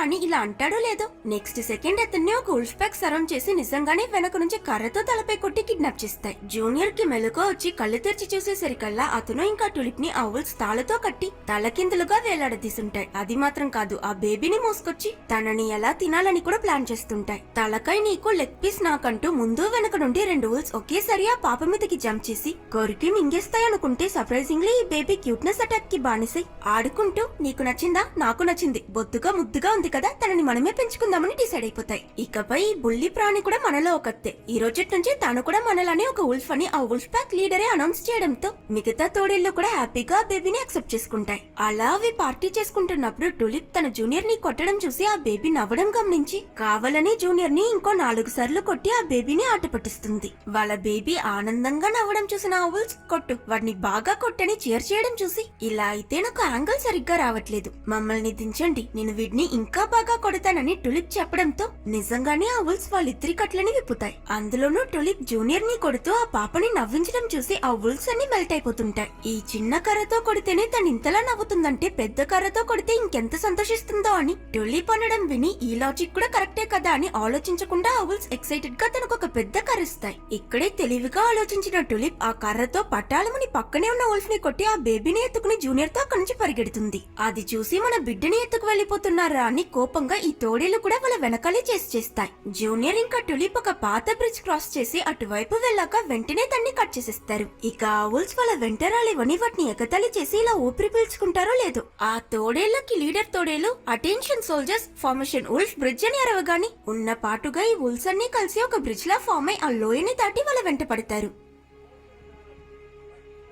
అని ఇలా అంటాడో లేదో నెక్స్ట్ సెకండ్ అతన్ని ఒక ఉల్ఫ్ ప్యాక్ సరౌండ్ చేసి నిజంగానే వెనక నుంచి కర్రతో తలపై కొట్టి కిడ్నాప్ చేస్తాయి. జూనియర్ కి మెలకువ వచ్చి కళ్ళు తెరిచి చూసేసరికల్లా అతను ఇంకా టులిప్ ని ఆ ఉల్ఫ్ తాళతో కట్టి తలకిందులుగా వేలాడదీసుంటాయి. అది మాత్రం కాదు, ఆ బేబీని మోసుకొచ్చి తనని ఎలా తినాలని కూడా ప్లాన్ చేస్తుంటాయి. తలకై నీకు లెగ్ పీస్ నాకంటూ ముందు వెనక నుండి 2 ఉల్స్ ఒకేసారి ఆ పాప మీదకి జంప్ చేసి కొరికి మింగేస్తాయనుకుంటే సర్ప్రైజింగ్లీ ఈ బేబీ క్యూట్నెస్ అటాక్ కి బానిసై ఆడుకుంటూ నీకు నచ్చిందా, నాకు నచ్చింది, బొద్దుగా ముద్దుగా ఉంది కదా, తనని మనమే పెంచుకుందామని డిసైడ్ అయిపోతాయి. ఇకపై ఈ బుల్లి ప్రాణి కూడా మనలో ఒకతే. ఈ రోజు నుంచి తను కూడా మనలానే ఒక ఉల్ఫ్ అని ఆ ఉల్ఫ్ ప్యాక్ లీడరే అనౌన్స్ చేయడంతో మిగతా తోడేళ్లు కూడా హ్యాపీగా ఆ బేబీని యాక్సెప్ట్ చేసుకుంటాయి. అలా అవి పార్టీ చేసుకుంటున్నప్పుడు టులిప్ తన జూనియర్ ని కొట్టడం చూసి ఆ బేబీ నవ్వడం గమనించి కావాలని జూనియర్ ని ఇంకో 4 సార్లు కొట్టి ఆ బేబీని ఆట పట్టిస్తుంది. వాళ్ళ బేబీ ఆనందంగా నవ్వడం చూసిన ఆ ఉల్స్ కొట్టు వాడిని బాగా కొట్టని చేర్ చేయడం చూసి ఇలా అయితే నాకు యాంగిల్ సరిగ్గా రావట్లేదు, మమ్మల్ని దించండి, నేను వీడిని ఇంకా బాగా కొడతానని టులిప్ చెప్పడంతో నిజంగానే ఆ ఉల్స్ వాళ్ళిద్దరి కట్లని విప్పుతాయి. అందులోనూ టులిప్ జూనియర్ ని కొడుతూ ఆ పాపని నవ్వించడం చూసి ఆ ఉల్స్ అన్ని మెల్ట్ అయిపోతుంటాయి. ఈ చిన్న కర్రతో కొడితేనే తను ఇంతలా నవ్వుతుందంటే పెద్ద కర్రతో కొడితే ఇంకెంత సంతోషిస్తుందో అని టులిప్ అనడం విని ఈ లాజిక్ కూడా కరెక్టే కదా అని ఆలోచించకుండా ఆ ఉల్స్ ఎక్సైటెడ్ గా తనకు ఒక పెద్ద కర్రిస్తాయి. ఇక్కడే తెలివిగా ఆలోచించిన టులిప్ ఆ కర్రతో పట్టాలమని పక్కనే ఉన్న ఉల్ఫ్ ని కొట్టి ఆ బేబీని ఎత్తుకుని జూనియర్ తో అక్కడి నుంచి పరిగెడుతుంది. అది చూసి మన బిడ్డని ఎత్తుకు వెళ్లిపోతున్నారా అని కోపంగా ఈ తోడేళ్లు కూడా వాళ్ళ వెనకాలే చేస్తాయి. జూనియర్ ఇంకా టులిప్ ఒక పాత బ్రిడ్జ్ క్రాస్ చేసి అటువైపు వెళ్ళాక వెంటనే తన్ని కట్ చేసేస్తారు. ఇక ఆ ఉల్స్ వాళ్ళ వెంటరాలివని వాటిని ఎగతాళి చేసి ఇలా ఊపిరి పీల్చుకుంటారో లేదో ఆ తోడేళ్లకి లీడర్ తోడేలు attention soldiers formation wolf bridge అని అరవగాని ఉన్న పాటుగా ఈ ఉల్స్ అన్ని కలిసి ఒక బ్రిడ్జ్ లా ఫామ్ అయి ఆ లోయని దాటి వాళ్ళ వెంట పడతారు.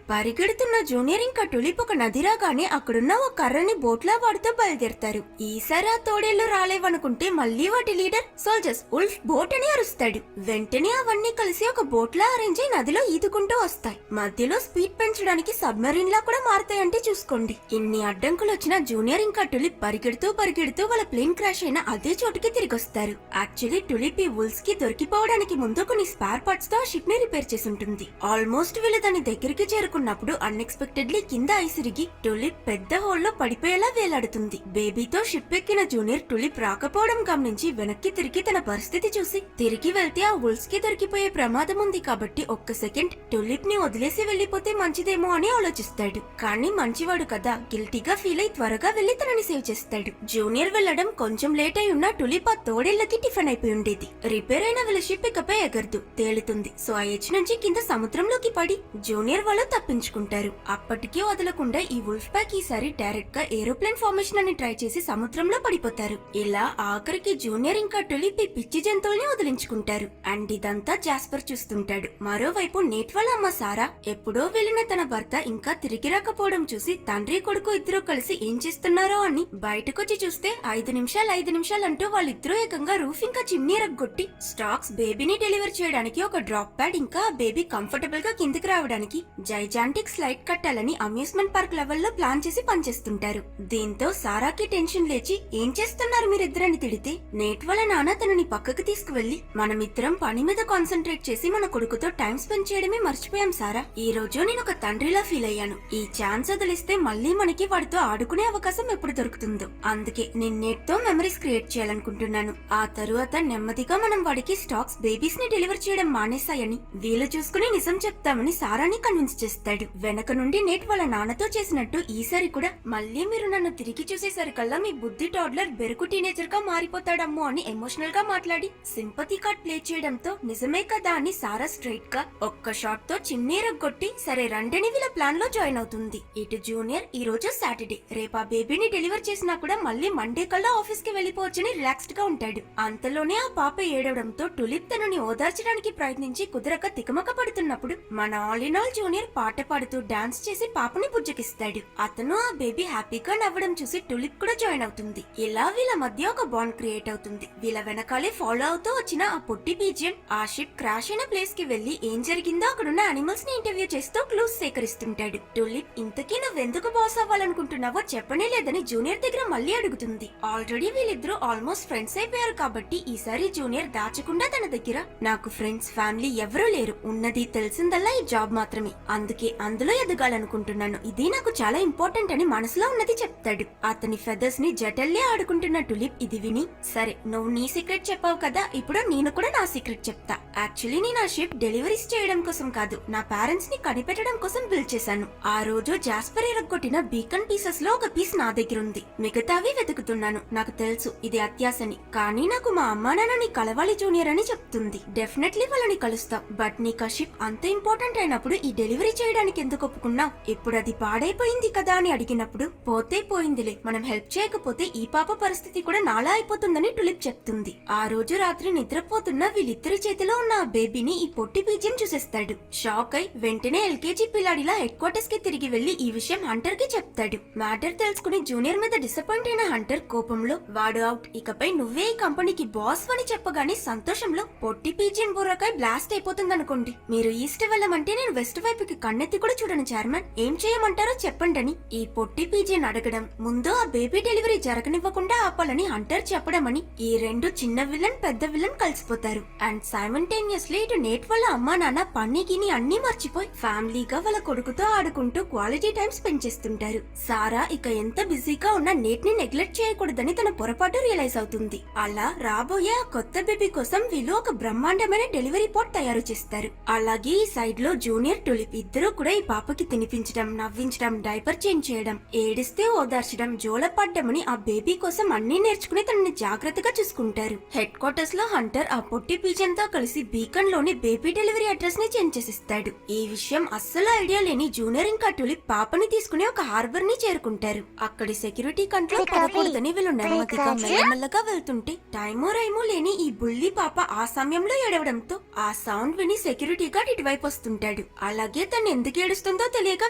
పరిగెడుతున్న జూనియర్ ఇంకా టులిప్ ఒక నది రాగానే అక్కడున్న ఓ కర్రని బోట్లా వాడుతూ బయలుదేరతారు. ఈసారి ఆ తోడేళ్లు రాలేవనుకుంటే మళ్లీ వాటి లీడర్ సోల్జర్స్ ఉల్ఫ్ బోట్ అని అరుస్తాడు. వెంటనే అవన్నీ కలిసి ఒక బోట్లా అరేంజ్ అయి నదిలో ఈదుకుంటూ వస్తాయి. మధ్యలో స్పీడ్ పెంచడానికి సబ్మరీన్ లా కూడా మారతాయంటే చూసుకోండి. ఇన్ని అడ్డంకులు వచ్చినా జూనియర్ ఇంకా టులిప్ పరిగెడుతూ వాళ్ళ ప్లేన్ క్రాష్ అయిన అదే చోటుకి తిరిగి వస్తారు. యాక్చువల్లీ టులిప్ ఈ ఉల్స్ కి దొరికిపోవడానికి ముందు కొన్ని స్పేర్ పార్ట్స్ తో ఆ షిప్ ని రిపేర్ చేసి ఉంటుంది. ఆల్మోస్ట్ వీళ్ళు దాని దగ్గరికి చేరుకున్నప్పుడు అన్ఎక్స్పెక్టెడ్లీ కింద ఐసిరిగి టులిప్ పెద్ద హోల్లో పడిపోయేలా వేలాడుతుంది. బేబీతో షిప్ ఎక్కిన జూనియర్ టులిప్ రాకపోవడం గమనించి వెనక్కి తిరిగి తన పరిస్థితి చూసి తిరిగి వెళ్తే ఆ ఉల్స్ కి దొరికిపోయే ప్రమాదం ఉంది కాబట్టి ఒక్క సెకండ్ టులిప్ ని వదిలేసి వెళ్లిపోతే మంచిదేమో అని ఆలోచిస్తాడు. కానీ మంచివాడు కదా, గిల్టీగా ఫీల్ అయి త్వరగా వెళ్లి తనని సేవ్ చేస్తాడు. జూనియర్ వెళ్లడం కొంచెం లేట్ అయి ఉన్న టులిప్ ఆ తోడేళ్లకి టిఫిన్ అయిపోయి ఉండేది. రిపేర్ అయిన వీళ్ళ షిప్ ఇకపై ఎగరదు, తేలుతుంది. సో ఆ ఎడ్జ్ నుంచి కింద సముద్రంలోకి పడి జూనియర్ వాళ్ళు తప్పించుకుంటారు. అప్పటికీ వదలకుండా ఈ ఉల్ఫ్ ప్యాక్ ఈసారి డైరెక్ట్ గా ఏరోప్లేన్ ఫార్మేషన్ అని ట్రై చేసి సముద్రంలో పడిపోతారు. ఇలా ఆఖరికి జూనియర్ ఇంకా టులిప్ ఈ పిచ్చి జంతువుల్ని వదిలించుకుంటారు. అండ్ ఇదంతా జాస్పర్ చూస్తుంటాడు. మరోవైపు నేట్ వాళ్ళ అమ్మ సారా ఎప్పుడో వెళ్లిన తన భర్త ఇంకా తిరిగి రాకపోవడం చూసి తండ్రి కొడుకు ఇద్దరు కలిసి ఏం చేస్తున్నారో అని బయటకొచ్చి చూస్తే 5 నిమిషాలు అంటూ వాళ్ళిద్దరూ ఏకంగా రూఫ్ ఇంకా చిమ్నీ రగ్గొట్టి స్టాక్స్ బేబీని డెలివర్ చేయడానికి ఒక డ్రాప్ ప్యాడ్ ఇంకా బేబీ కంఫర్టబుల్ గా కిందికి రావడానికి జైజాంటిక్ స్లైడ్ కట్టాలని అమ్యూస్మెంట్ పార్క్ లెవెల్లో ప్లాన్ చేసి పనిచేస్తుంటారు. దీంతో సారాకి టెన్షన్ లేచి ఏం చేస్తున్నారు మీరిద్దరని తిడితే నేట్ వాళ్ళ నాన్న తనని పక్కకు తీసుకువెళ్లి మనమిద్దరం పని మీద కాన్సన్ట్రేట్ చేసి మన కొడుకుతో టైం స్పెండ్ చేయడమే మర్చిపోయాం సారా. ఈ రోజు నేను ఒక తండ్రిలా ఫీల్ అయ్యాను. ఈ ఛాన్స్ వదిలిస్తే మళ్ళీ మనకి వాడితో ఆడుకునే అవకాశం ఎప్పుడు దొరుకుతుందో. అందుకే నేను నేట్ తో మెమరీస్ క్రియేట్ చేయాలనుకుంటున్నాను. ఆ తరువాత నెమ్మదిగా మనం వాడికి స్టాక్స్ బేబీస్ ని డెలివర్ చేయడం మానేశాయని వీలు చూసుకుని నిజం చెప్తామని సారాని కన్విన్స్ చేస్తాను. చేస్తాడు. వెనక నుండి నేట్ వాళ్ళ నాన్నతో చేసినట్టు ఈసారి కూడా మళ్ళీ మీరు నన్ను తిరిగి చూసేసరికల్లా మీ బుద్ధి టాడ్లర్ బెరుకు టీనేజర్ గా మారిపోతాడమ్మో అని ఎమోషనల్ గా మాట్లాడి సింపతి కార్డ్ ప్లే చేయడంతో నిజమే కదా అని సారా స్ట్రైట్ గా ఒక్క షాట్ తో చిన్నీ రగ్గొట్టి సరే రండని వీళ్ళ ప్లాన్ లో జాయిన్ అవుతుంది. ఇటు జూనియర్ ఈ రోజు సాటర్డే, రేపు ఆ బేబీని డెలివర్ చేసినా కూడా మళ్ళీ మండే కల్లా ఆఫీస్ కి వెళ్లిపోవచ్చని రిలాక్స్డ్ గా ఉంటాడు. అంతలోనే ఆ పాప ఏడవడంతో టులిప్ తనని ఓదార్చడానికి ప్రయత్నించి కుదరక తికమక పడుతున్నప్పుడు మన ఆల్ ఇన్ ఆల్ జూనియర్ పాట పాడుతూ డాన్స్ చేసి పాపని బుజ్జకిస్తాడు. అతను ఆ బేబీ హ్యాపీగా నవ్వడం చూసి టులిప్ కూడా జాయిన్ అవుతుంది. ఇలా వీళ్ళ మధ్య ఒక బాండ్ క్రియేట్ అవుతుంది. వీళ్ళ వెనకాలే ఫాలో అవుతూ వచ్చిన ఆ పొట్టి పీజియన్ ఆ షిప్ క్రాష్ అయిన ప్లేస్ కి వెళ్లి ఏం జరిగిందో అక్కడున్న అనిమల్స్ ని ఇంటర్వ్యూ చేస్తూ క్లూస్ సేకరిస్తుంటాడు. టులిప్ ఇంతకీ నువ్వెందుకు బాస్ అవ్వాలనుకుంటున్నావో చెప్పనే లేదని జూనియర్ దగ్గర మళ్ళీ అడుగుతుంది. ఆల్రెడీ వీళ్ళిద్దరూ ఆల్మోస్ట్ ఫ్రెండ్స్ అయిపోయారు కాబట్టి ఈసారి జూనియర్ దాచకుండా తన దగ్గర నాకు ఫ్రెండ్స్ ఫ్యామిలీ ఎవరూ లేరు, ఉన్నది తెలిసిందల్లా ఈ జాబ్ మాత్రమే, అందుకే అందులో ఎదగాలనుకుంటున్నాను, ఇది నాకు చాలా ఇంపార్టెంట్ అని మనసులో ఉన్నది చెప్తాడు. అతని ఫెదర్స్ ని జటల్లే ఆడుకుంటున్న టులిప్ ఇది విని సరే నువ్వు నీ సీక్రెట్ చెప్పావు కదా, ఇప్పుడు నేను కూడా నా సీక్రెట్ చెప్తా. యాక్చువల్లీ నేను ఆ షిప్ డెలివరీస్ చేయడం కోసం కాదు, నా పేరెంట్స్ ని కనిపెట్టడం కోసం బిల్డ్ చేశాను. ఆ రోజు జాస్పర్ ఎరగొట్టిన బీకన్ పీసెస్ లో ఒక పీస్ నా దగ్గర ఉంది, మిగతావి వెతుకుతున్నాను. నాకు తెలుసు ఇది అత్యాశని, కానీ నాకు మా అమ్మా నాన్నని కలవాలి జూనియర్ అని చెప్తుంది. డెఫినెట్లీ వాళ్ళని కలుస్తాం, బట్ నీకు ఆ షిప్ అంత ఇంపార్టెంట్ అయినప్పుడు ఈ డెలివరీ చేయడానికి ఎందుకు ఒప్పుకున్నావు? ఇప్పుడు అది పాడైపోయింది కదా అని అడిగినప్పుడు పోతే పోయిందిలే, మనం హెల్ప్ చేయకపోతే ఈ పాప పరిస్థితి కూడా నాలా అయిపోతుందని టులిప్ చెప్తుంది. ఆ రోజు రాత్రి నిద్రపోతున్న వీళ్ళిద్దరి చేతిలో ఉన్న ఆ బేబీని ఈ పొట్టి పీజియన్ చూసేస్తాడు. షాక్ అయి వెంటనే ఎల్కేజీ పిల్లాడిలా హెడ్ క్వార్టర్స్ కి తిరిగి వెళ్లి ఈ విషయం హంటర్ కి చెప్తాడు. మ్యాటర్ తెలుసుకుని జూనియర్ మీద డిసప్పాయింట్ అయిన హంటర్ కోపంలో వాడు అవుట్, ఇకపై నువ్వే ఈ కంపెనీకి బాస్ అని చెప్పగానే సంతోషంలో పొట్టి పీజియన్ బుర్రకాయ బ్లాస్ట్ అయిపోతుందనుకోండి. మీరు ఈస్ట్ వెళ్ళమంటే నేను వెస్ట్ వైపుకి కన్నెత్తి కూడా చూడను చైర్మన్, ఏం చేయమంటారో చెప్పండని ఈ పొట్టి పీజియన్ అడగడం, ముందు ఆ బేబీ డెలివరీ జరగనివ్వకుండా ఆపాలని హంటర్ చెప్పడం అని ఈ రెండు చిన్న విలన్ పెద్ద విలన్ కలిసిపోతారు. అండ్ సైమల్టేనియస్లీ ఇటు నేట్ వాళ్ళ అమ్మా నాన్న పన్నీకిని అన్ని మర్చిపోయి ఫ్యామిలీగా వాళ్ళ కొడుకుతో ఆడుకుంటూ క్వాలిటీ టైం స్పెండ్ చేస్తుంటారు. సారా ఇక ఎంత బిజీగా ఉన్న నేట్ ని నెగ్లెక్ట్ చేయకూడదని తన పొరపాటు రియలైజ్ అవుతుంది. అలా రాబోయే ఆ కొత్త బేబీ కోసం వీళ్ళు ఒక బ్రహ్మాండమైన డెలివరీ పాట్ తయారు చేస్తారు. అలాగే ఈ సైడ్ లో జూనియర్ టులిప్ ఇద్దరు కూడా ఈ పాపకి తినిపించడం, నవ్వించడం, డైపర్ చేంజ్ చేయడం, ఏడిస్తే ఓదార్చడం, జోలపడ్డం అని ఆ బేబీ కోసం అన్ని నేర్చుకుని తనని జాగ్రత్తగా చూసుకుంటారు. హెడ్ క్వార్టర్స్ లో హంటర్ ఆ పొట్టి పీజన్ తో కలిసి బీకన్ లోని బేబీ డెలివరీ అడ్రస్ ని చేంజ్ చేసిస్తాడు. ఈ విషయం అస్సలు ఐడియా లేని జూనియర్ ఇంకా టులిప్ పాపని తీసుకుని ఒక హార్బర్ ని చేరుకుంటారు. అక్కడి సెక్యూరిటీ కంట్రోల్ పడకూడదని వీళ్ళు నెమ్మదిగా మెల్లమెల్లగా వెళ్తుంటే టైమో రైమో లేని ఈ బుల్లి పాప ఆ సమయంలో ఏడవడంతో ఆ సౌండ్ విని సెక్యూరిటీ గార్డ్ ఇటువైపు వస్తుంటాడు. అలాగే తను ఎందుకు ఏడుస్తుందో తెలియక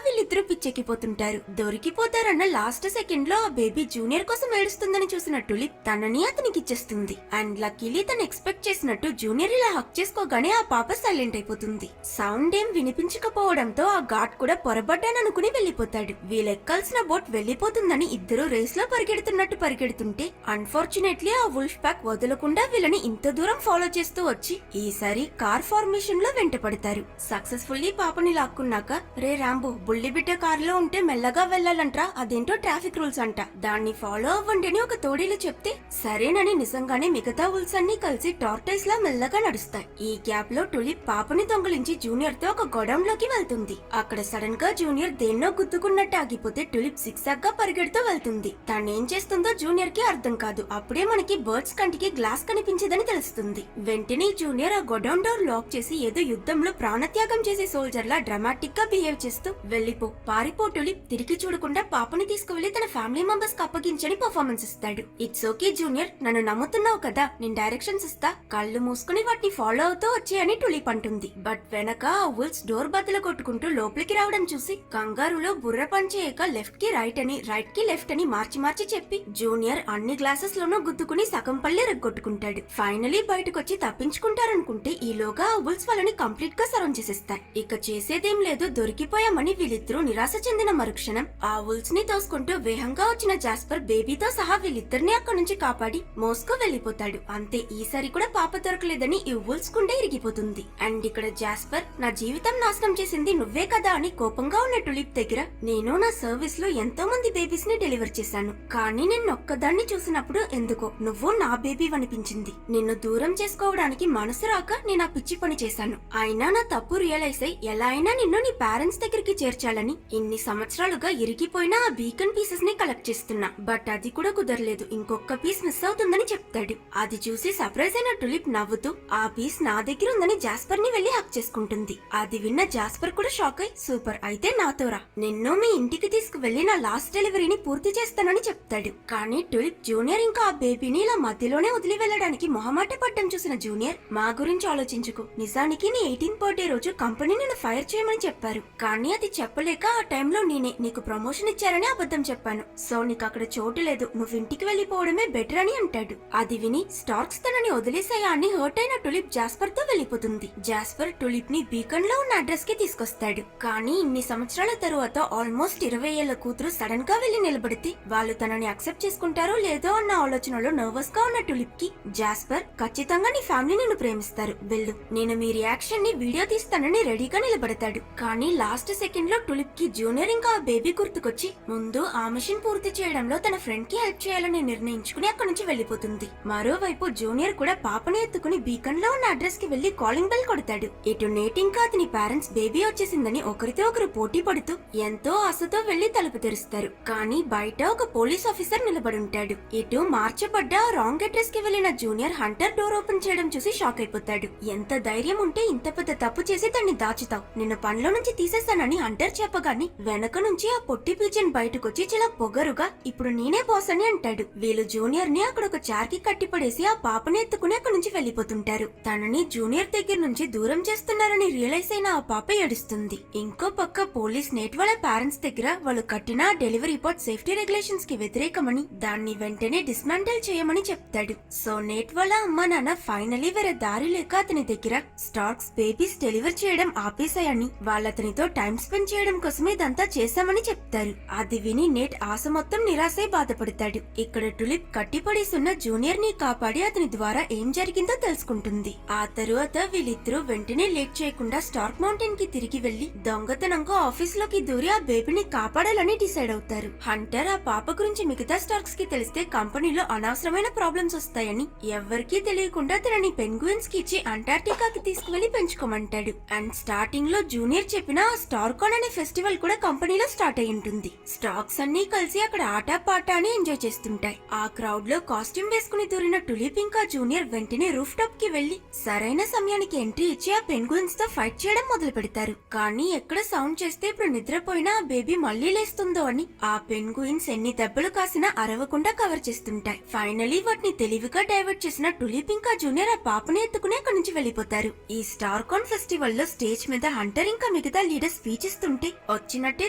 వీళ్ళిద్దరూ పిచ్చెక్కిపోతుంటారు. దొరికిపోతారన్న లాస్ట్ సెకండ్ లో ఆ బేబీ జూనియర్ కోసం ఏడుస్తుందని చూసిన టులిప్ తనని అతనికి ఇచ్చేస్తుంది. అండ్ లక్కీలీ తను ఎక్స్పెక్ట్ చేసినట్టు జూనియర్ ఇలా హక్ చేసుకోగానే ఆ పాప సైలెంట్ అయిపోతుంది. సౌండ్ ఏం వినిపించకపోవడంతో ఆ గార్డ్ కూడా పొరబడ్డాననుకుని వెళ్లిపోతాడు. వీళ్ళెక్కాల్సిన బోట్ వెళ్లిపోతుందని ఇద్దరు రేస్ లో పరిగెడుతున్నట్టు పరిగెడుతుంటే అన్ఫార్చునేట్లీ ఆ వుల్ఫ్ ప్యాక్ వదలకుండా వీళ్ళని ఇంత దూరం ఫాలో చేస్తూ వచ్చి ఈసారి కార్ ఫార్మేషన్ లో వెంట పడతారు. సక్సెస్ఫుల్లీ పాపని లాక్కున్నాక రే రాంబో, బుల్లి బిడ్డ కారులో ఉంటే మెల్లగా వెళ్లాలంట్రా, అదేంటో ట్రాఫిక్ రూల్స్ అంట, దాన్ని ఫాలో అవ్వండి అని ఒక తోడీలు చెప్తే సరేనని నిజంగానే మిగతా వుల్స్ అన్ని కలిసి టార్టైస్ లా మెల్లగా నడుస్తాయి. ఈ గ్యాప్ లో టులిప్ పాపని దొంగలించి జూనియర్ తో ఒక గొడౌన్ లోకి వెళ్తుంది. అక్కడ సడన్ గా జూనియర్ దేన్నో గుద్దుకున్నట్టు ఆగిపోతే టులిప్ సిక్సాక్ గా పరిగెడుతూ వెళ్తుంది. తనేం చేస్తుందో జూనియర్ కి అర్థం కాదు. అప్పుడే మనకి బర్డ్స్ కంటికి గ్లాస్ కనిపించదని తెలుస్తుంది. వెంటనే జూనియర్ ఆ గొడౌన్ డోర్ లాక్ చేసి ఏదో యుద్ధంలో ప్రాణత్యాగం చేసే సోల్జర్ లా డ్రామాటిక్ గా బిహేవ్ చేస్తూ వెళ్ళిపో, పారిపో టులిప్, తిరిగి చూడకుండా పాపని తీసుకువెళ్లి తన ఫ్యామిలీ మెంబర్స్ కి అప్పగించని పర్ఫార్మెన్స్ ఇస్తాడు. ఇట్స్ ఓకే జూనియర్, నన్ను నమ్ముతున్నావు కదా, నేను డైరెక్షన్స్ ఇస్తా, కళ్ళు మూసుకుని వాటిని ఫాలో అవుతూ వచ్చేయని టులిప్ అంటుంది. బట్ వెనక ఆ వుల్స్ డోర్ బద్దలు కొట్టుకుంటూ లోపలికి రావడం చూసి కంగారులో బుర్ర పనిచేయక లెఫ్ట్ కి రైట్ అని, రైట్ కి లెఫ్ట్ అని మార్చి మార్చి చెప్పి జూనియర్ అన్ని గ్లాసెస్ లోనూ గుద్దుకుని సగం పల్లె రెగ్గొట్టుకుంటాడు. ఫైనలీ బయటకొచ్చి తప్పించుకుంటారనుకుంటే ఈలోగా ఆ వుల్స్ వాళ్ళని కంప్లీట్ గా సరౌండ్ చేసేస్తాయి. ఇక చేసేదేం లేదు, దొరికిపోయామని వీళ్ళిద్దరూ నిరాశ చెందిన మరుక్షణం ఆ వుల్స్ ని తోసుకుంటూ వేగంగా వచ్చిన జాస్పర్ బేబీతో సహా వీళ్ళిద్దరిని అక్కడి నుంచి కాపాడి మోస్కో వెళ్లిపోతాడు. అంతే, ఈసారి కూడా పాప దొరకలేదని ఈ వుల్స్ గుండె ఇరిగిపోతుంది. అండ్ ఇక్కడ జాస్పర్ నా జీవితం నాశనం చేసింది నువ్వే కదా అని కోపంగా ఉన్న టులిప్ దగ్గర నేను నా సర్వీస్ లో ఎంతో మంది బేబీస్ ని డెలివర్ చేశాను, కానీ నిన్ను ఒక్కదాన్ని చూసినప్పుడు ఎందుకో నువ్వు నా బేబీ అనిపించింది. నిన్ను దూరం చేసుకోవడానికి మనసు రాక నేను ఆ పిచ్చి పని చేశాను. అయినా నా తప్పు రియలైజ్ అయి ఎలా అయినా నిన్ను నీ పేరెంట్స్ దగ్గరికి చేర్చాలని ఇన్ని సంవత్సరాలుగా ఇరిగిపోయిన ఆ బీకన్ పీసెస్ ని కలెక్ట్ చేస్తున్నా, బట్ అది కూడా కుదరలేదు, ఇంకొక పీస్ మిస్ అవుతుందని చెప్తాడు. అది చూసి సర్ప్రైజ్ అయిన టులిప్ నవ్వుతూ ఆ పీస్ నా దగ్గర ఉందని జాస్పర్ ని వెళ్లి హక్ చేసుకుంటుంది. అది విన్న జాస్పర్ కూడా షాక్ అయి, సూపర్, అయితే నాతోరా, నిన్ను మీ ఇంటికి తీసుకువెళ్లి నా లాస్ట్ డెలివరీని పూర్తి చేస్తానని చెప్తాడు. కానీ టులిప్ జూనియర్ ఇంకా ఆ బేబీని ఇలా మధ్యలోనే వదిలి వెళ్లడానికి మొహమాట పడ్డం చూసిన జూనియర్, మా గురించి ఆలోచించుకో, నిజానికి నీ 18th బర్త్డే రోజు కంపెనీ నిన్ను ఫైర్ చేయమని చెప్పారు, కానీ అది చెప్పలేక ఆ టైంలో నేనే నీకు ప్రమోషన్ ఇచ్చారని అబద్ధం చెప్పాను, సో నీకు అక్కడ చోటు లేదు, నువ్వు ఇంటికి వెళ్లిపోవడమే బెటర్ అని అంటాడు. అది విని స్టార్క్స్ తనని వదిలేసాయా అని హర్ట్ అయిన టులిప్ జాస్పర్ తో వెళ్లిపోతుంది. జాస్పర్ టులిప్ ని బీకన్ లో ఉన్న అడ్రస్ కి తీసుకొస్తాడు. కానీ ఇన్ని సంవత్సరాల తరువాత ఆల్మోస్ట్ 20 ఏళ్ల కూతురు సడన్ గా వెళ్లి నిలబడితే వాళ్ళు తనని అక్సెప్ట్ చేసుకుంటారో లేదో అన్న ఆలోచనలో నర్వస్ గా ఉన్న టులిప్ కి జాస్పర్, ఖచ్చితంగా నీ ఫ్యామిలీ నిన్ను ప్రేమిస్తారు, వెళ్ళు, నేను మీ రియాక్షన్ ని వీడియో తీస్తానని రెడీగా నిలబడతాడు. కానీ లాస్ట్ సెకండ్ లో టులిప్ కి జూనియర్ ఇంకా ఆ బేబీ గుర్తుకొచ్చి ముందు ఆ మిషన్ పూర్తి చేయడంలో తన ఫ్రెండ్ కి హెల్ప్ చేయాలని నిర్ణయించుకుని అక్కడి నుంచి వెళ్లిపోతుంది. మరోవైపు జూనియర్ కూడా పాపని ఎత్తుకుని బీకన్ లో ఉన్న అడ్రస్ కి వెళ్లి కాలింగ్ బెల్ కొడతాడు. ఇటు నేట్ ఇంకా అతని పేరెంట్స్ బేబీ వచ్చేసిందని ఒకరితో ఒకరు పోటీ పడుతూ ఎంతో ఆశతో వెళ్లి తలుపు తెరుస్తారు. కానీ బయట ఒక పోలీస్ ఆఫీసర్ నిలబడి ఉంటాడు. ఇటు మార్చబడ్డ రాంగ్ అడ్రస్ కి వెళ్లిన జూనియర్ హంటర్ డోర్ ఓపెన్ చేయడం చూసి షాక్ అయిపోతాడు. ఎంత ధైర్యం ఉంటే ఇంత పెద్ద తప్పు చేసి తన్ని దాచుతావు, నిన్ను పనిలో నుంచి తీసేస్తానని హంటర్ చెప్పగానే వెనక నుంచి ఆ పొట్టి పీచన్ బయటకొచ్చి చాలా పొగరుగా, ఇప్పుడు నేనే బాస్ అని అంటాడు. వీళ్ళు జూనియర్ ని అక్కడ ఒక చార్ కి కట్టిపడేసి ఆ పాపని ఎత్తుకుని అక్కడి నుంచి వెళ్లిపోతుంటారు. తనని జూనియర్ దగ్గర నుంచి దూరం చేస్తున్నారని రియలైజ్ అయిన ఆ పాప ఏడుస్తుంది. ఇంకో పక్క పోలీస్ నేట్ వాళ్ళ పేరెంట్స్ దగ్గర వాళ్ళు కట్టిన డెలివరీ పాట్ సేఫ్టీ రెగ్యులేషన్స్ కి వ్యతిరేకమని దాన్ని వెంటనే డిస్మాంటిల్ చేయమని చెప్తాడు. సో నేట్ వాళ్ళ అమ్మ నాన్న ఫైనలీ వేరే దారి లేక అతని దగ్గర స్టార్క్స్ బేబీస్ డెలివర్ చేయడం ఆపేశాయని, వాళ్ళతనితో టైం స్పెండ్ చేయడం కోసమే ఇదంతా చేశామని చెప్తారు. అది విని నేట్ ఆశ మొత్తం నిరాశై బాధపడతాడు. ఇక్కడ టులిప్ కట్టిపడేసున్న జూనియర్ ని కాపాడి అతని ద్వారా ఏం జరిగిందో తెలుసుకుంటుంది. ఆ తరువాత వీళ్ళిద్దరూ వెంటనే లేట్ చేయకుండా స్టార్క్ మౌంటైన్ కి తిరిగి వెళ్లి దొంగతనంగా ఆఫీస్ లోకి దూరి ఆ బేబీని కాపాడాలని డిసైడ్ అవుతారు. హంటర్ ఆ పాప గురించి మిగతా స్టార్క్స్ కి తెలిస్తే కంపెనీలో అనవసరమైన ప్రాబ్లమ్స్ వస్తాయని ఎవ్వరికీ తెలియకుండా తనని పెంగ్విన్స్ కి ఇచ్చి అంటార్టికాకి తీసుకువెళ్లి పెంచుకోమంటాడు. అండ్ స్టార్టింగ్ లో జూనియర్ చెప్పిన ఆ స్టార్కాన్ అనే ఫెస్టివల్ కూడా కంపెనీలో స్టార్ట్ అయి ఉంటుంది. స్టాక్స్ అన్ని కలిసి అక్కడ ఆట పాట అని ఎంజాయ్ చేస్తుంటాయి. ఆ క్రౌడ్ లో కాస్ట్యూమ్ వేసుకుని దూరిన టులిప్ ఇంకా జూనియర్ వెంటనే రూఫ్ టాప్ కి వెళ్లి సరైన సమయానికి ఎంట్రీ ఇచ్చి ఆ పెంగ్విన్స్ తో ఫైట్ చేయడం మొదలు పెడతారు. కానీ ఎక్కడ సౌండ్ చేస్తే ఇప్పుడు నిద్రపోయినా ఆ బేబీ మళ్లీ లేస్తుందో అని ఆ పెంగ్విన్స్ ఎన్ని దెబ్బలు కాసినా అరవకుండా కవర్ చేస్తుంటాయి. ఫైనలీ వాటిని తెలివిగా డైవర్ట్ చేసిన టులిప్ ఇంకా జూనియర్ ఆ పాపని ఎత్తుకుని అక్కడి నుంచి వెళ్లిపోతారు. ఈ స్టార్కాన్ ఫెస్టివల్ లో స్టేజ్ మీద హంటర్ ఇంకా మిగతా లీడర్ స్పీచ్ ఇస్తుంటే వచ్చినట్టే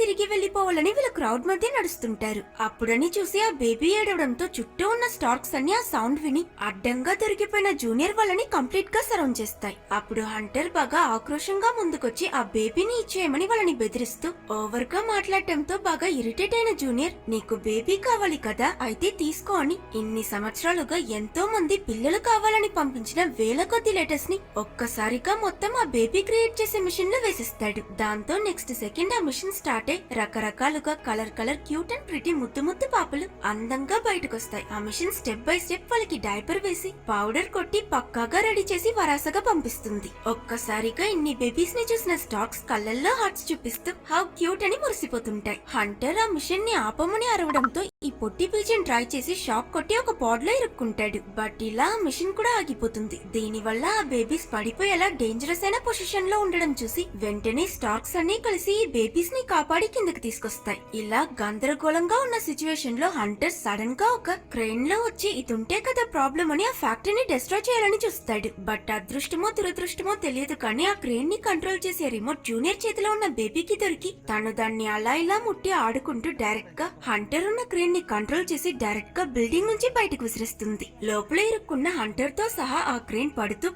తిరిగి వెళ్లిపోవాలని వీళ్ళు క్రౌడ్ మధ్య నడుస్తుంటారు. అప్పుడని చూసి ఆ బేబీ ఏడవడంతో చుట్టూ ఉన్న స్టార్క్స్ అన్ని ఆ సౌండ్ విని అడ్డంగా దొరికిపోయిన జూనియర్ వాళ్ళని కంప్లీట్ గా సరౌండ్ చేస్తాయి. అప్పుడు హంటర్ బాగా ఆక్రోషంగా ముందుకొచ్చి ఆ బేబీని ఇచ్చేయమని వాళ్ళని బెదిరిస్తూ ఓవర్ గా మాట్లాడటంతో బాగా ఇరిటేట్ అయిన జూనియర్, నీకు బేబీ కావాలి కదా, అయితే తీసుకో అని ఇన్ని సంవత్సరాలుగా ఎంతో మంది పిల్లలు కావాలని పంపించిన వేల కొద్ది లెటర్స్ ని ఒక్కసారిగా మొత్తం ఆ బేబీ క్రియేట్ చేసే మిషన్ లో వేసిస్తాడు. దాంతో నెక్స్ట్ సెకండ్ ఆ మిషన్ స్టార్ట్ అయి రకరకాలుగా కలర్ క్యూట్ అండ్ ప్రిటీ ముద్దు పాపలు అందంగా బయటకొస్తాయి. ఆ మిషన్ స్టెప్ బై స్టెప్ వాళ్ళకి డైపర్ వేసి పౌడర్ కొట్టి పక్కాగా రెడీ చేసి వరాసగా పంపిస్తుంది. ఒక్కసారిగా ఇన్ని బేబీస్ ని చూసిన స్టాక్స్ కళ్ళల్లో హార్ట్స్ చూపిస్తూ హౌ క్యూట్ అని మురిసిపోతుంటాయి. హంటర్ ఆ మిషన్ ని ఆపమని అరవడంతో ఈ పొట్టి పీచన్ ట్రై చేసి షాక్ కొట్టి ఒక పాడ్ లో ఇరుక్కుంటాడు. బట్ ఇలా ఆ మిషన్ కూడా ఆగిపోతుంది. దీనివల్ల ఆ బేబీస్ పడిపోయేలా డేంజరస్ అయిన పొజిషన్ లో ఉండడం చూసి వెంటనే స్టార్క్స్ అన్ని కలిసి ఈ బేబీస్ ని కాపాడి కిందకి తీసుకొస్తాయి. ఇలా గందరగోళంగా ఉన్న సిచ్యువేషన్ లో హంటర్ సడన్ గా ఒక క్రెయిన్ లో వచ్చి ఇదుంటే కదా ప్రాబ్లం అని ఆ ఫ్యాక్టరీని డిస్ట్రాయ్ చేయాలని చూస్తాడు. బట్ అదృష్టమో దురదృష్టమో తెలియదు కానీ ఆ క్రెయిన్ ని కంట్రోల్ చేసే రిమోట్ జూనియర్ చేతిలో ఉన్న బేబీకి దొరికి తను దాన్ని అలా ఇలా ముట్టి ఆడుకుంటూ డైరెక్ట్ గా హంటర్ ఉన్న క్రెయిన్ ని కంట్రోల్ చేసి డైరెక్ట్ గా బిల్డింగ్ నుంచి బయటకు విసిరేస్తుంది. లోపల ఇరుక్కున్న హంటర్ తో సహా ఆ క్రెయిన్ పడుతూ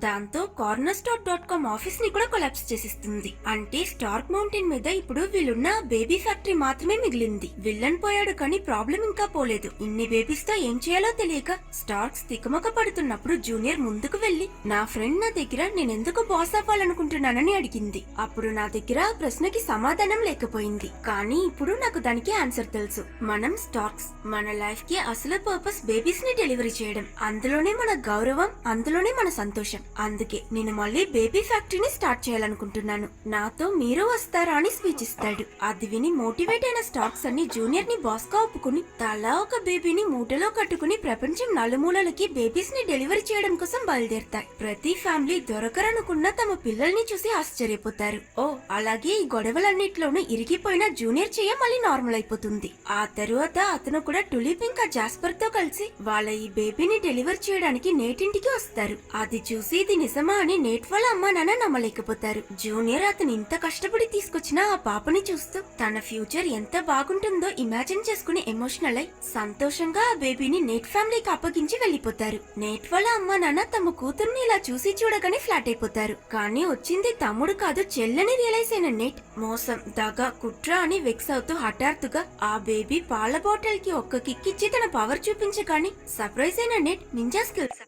దాంతో cornerstore.com ఆఫీస్ ని కూడా కొలాప్స్ చేసిస్తుంది. అంటే స్టార్క్ మౌంటైన్ మీద ఇప్పుడు వీళ్ళున్న బేబీ ఫ్యాక్టరీ మాత్రమే మిగిలింది. విల్లన్ పోయాడు కానీ ప్రాబ్లం ఇంకా పోలేదు. ఇన్ని బేబీస్ తో ఏం చేయాలో తెలియక స్టార్క్స్ తికమక పడుతున్నప్పుడు జూనియర్ ముందుకు వెళ్లి నా ఫ్రెండ్ నా దగ్గర నేనెందుకు బాస్ అవ్వాలనుకుంటున్నానని అడిగింది. అప్పుడు నా దగ్గర ఆ ప్రశ్నకి సమాధానం లేకపోయింది. కానీ ఇప్పుడు నాకు దానికి ఆన్సర్ తెలుసు. మనం మనం స్టార్క్స్. మన లైఫ్ కి అసలు పర్పస్ బేబీస్ ని డెలివరీ చేయడం. అందులోనే మన గౌరవం, అందులోనే మన సంతోషం. అందుకే నేను మళ్ళీ బేబీ ఫ్యాక్టరీని స్టార్ట్ చేయాలనుకుంటున్నాను. నాతో మీరు వస్తారా అని స్పీచ్ ఇస్తాడు. అది విని మోటివేట్ అయిన స్టార్క్స్ అన్ని జూనియర్ ని బాస్ గా ఒప్పుకుని తలా ఒక బేబీని మూటలో కట్టుకుని ప్రపంచం నలుమూలలకి బేబీస్ ని డెలివరీ చేయడం కోసం బయలుదేరతాయి. ప్రతి ఫ్యామిలీ దొరకరనుకున్న తమ పిల్లల్ని చూసి ఆశ్చర్యపోతారు. ఓ అలాగే ఈ గొడవలన్నిట్లోనూ ఇరిగిపోయిన జూనియర్ చెయ్య మళ్ళీ నార్మల్ అయిపోతుంది. ఆ తరువాత అతను కూడా టులిప్ ఇంకా జాస్పర్ తో కలిసి వాళ్ళ ఈ బేబీని డెలివర్ చేయడానికి నేటింటికి వస్తారు. అది చూసి ఇది నిజమా అని నేట్ వాళ్ళ అమ్మా నాన్న నమ్మలేకపోతారు. జూనియర్ అతను ఇంత కష్టపడి తీసుకొచ్చిన ఆ పాపని చూస్తూ తన ఫ్యూచర్ ఎంత బాగుంటుందో ఇమాజిన్ చేసుకుని ఎమోషనల్ అయి సంతోషంగా ఆ బేబీని నేట్ ఫ్యామిలీకి అప్పగించి వెళ్లిపోతారు. నేట్ వాళ్ళ అమ్మా నాన్న తమ కూతుర్ని ఇలా చూసి చూడగానే ఫ్లాట్ అయిపోతారు. కానీ వచ్చింది తమ్ముడు కాదు చెల్లని రియలైజ్ అయిన నేట్ మోసం, దగ, కుట్ర అని వెక్స్ అవుతూ హఠాత్తుగా ఆ బేబీ పాల బాటిల్ కి ఒక్క కిక్కిచ్చి తన పవర్ చూపించగానే సర్ప్రైజ్ అయిన నేట్ నింజా స్కిల్స్